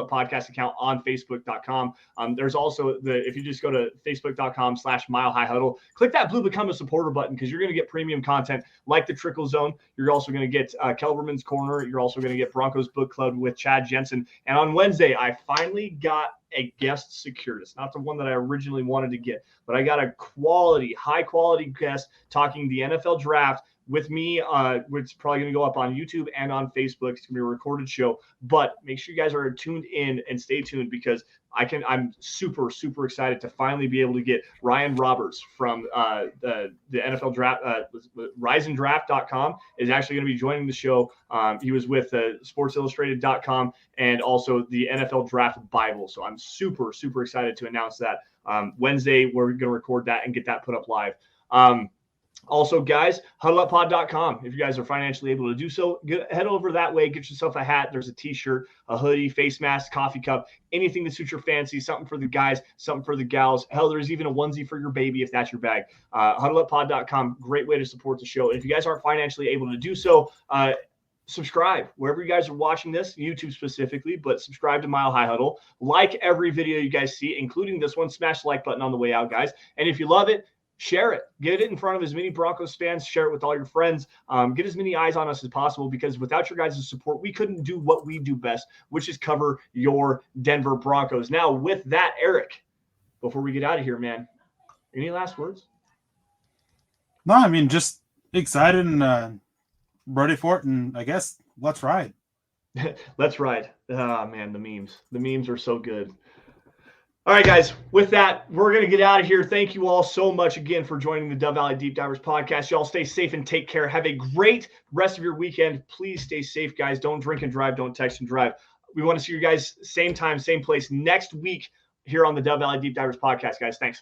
podcast account on facebook.com. There's also if you just go to facebook.com/milehighhuddle, click that blue become a supporter button, because you're going to get premium content like the Trickle Zone. You're also going to get Kelberman's Corner. You're also going to get Broncos Book Club with Chad Jensen. And on Wednesday, I finally got a guest secured. It's not the one that I originally wanted to get, but I got a high quality guest talking the NFL draft with me. It's probably going to go up on YouTube and on Facebook. It's going to be a recorded show, but make sure you guys are tuned in and stay tuned, because I'm super, super excited to finally be able to get Ryan Roberts from the NFL draft, riseanddraft.com is actually going to be joining the show. He was with sportsillustrated.com and also the NFL Draft Bible. So I'm super, super excited to announce that. Wednesday, we're going to record that and get that put up live. Also, guys, huddleuppod.com. If you guys are financially able to do so, head over that way, get yourself a hat. There's a t-shirt, a hoodie, face mask, coffee cup, anything that suits your fancy, something for the guys, something for the gals. Hell, there's even a onesie for your baby if that's your bag. Huddleuppod.com, great way to support the show. And if you guys aren't financially able to do so, subscribe wherever you guys are watching this, YouTube specifically, but subscribe to Mile High Huddle. Like every video you guys see, including this one. Smash the like button on the way out, guys. And if you love it, share it. Get it in front of as many Broncos fans. Share it with all your friends. Get as many eyes on us as possible, because without your guys' support, we couldn't do what we do best, which is cover your Denver Broncos. Now, with that, Eric, before we get out of here, man, any last words? No, just excited and ready for it, and I guess let's ride. Let's ride. Ah, man, the memes are so good. All right, guys, with that, we're going to get out of here. Thank you all so much again for joining the Dove Valley Deep Divers podcast. Y'all stay safe and take care. Have a great rest of your weekend. Please stay safe, guys. Don't drink and drive. Don't text and drive. We want to see you guys same time, same place next week here on the Dove Valley Deep Divers podcast, guys. Thanks.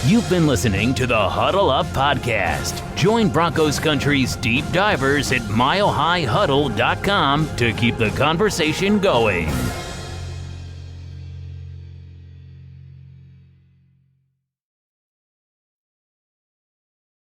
You've been listening to the Huddle Up Podcast. Join Broncos Country's deep divers at milehighhuddle.com to keep the conversation going.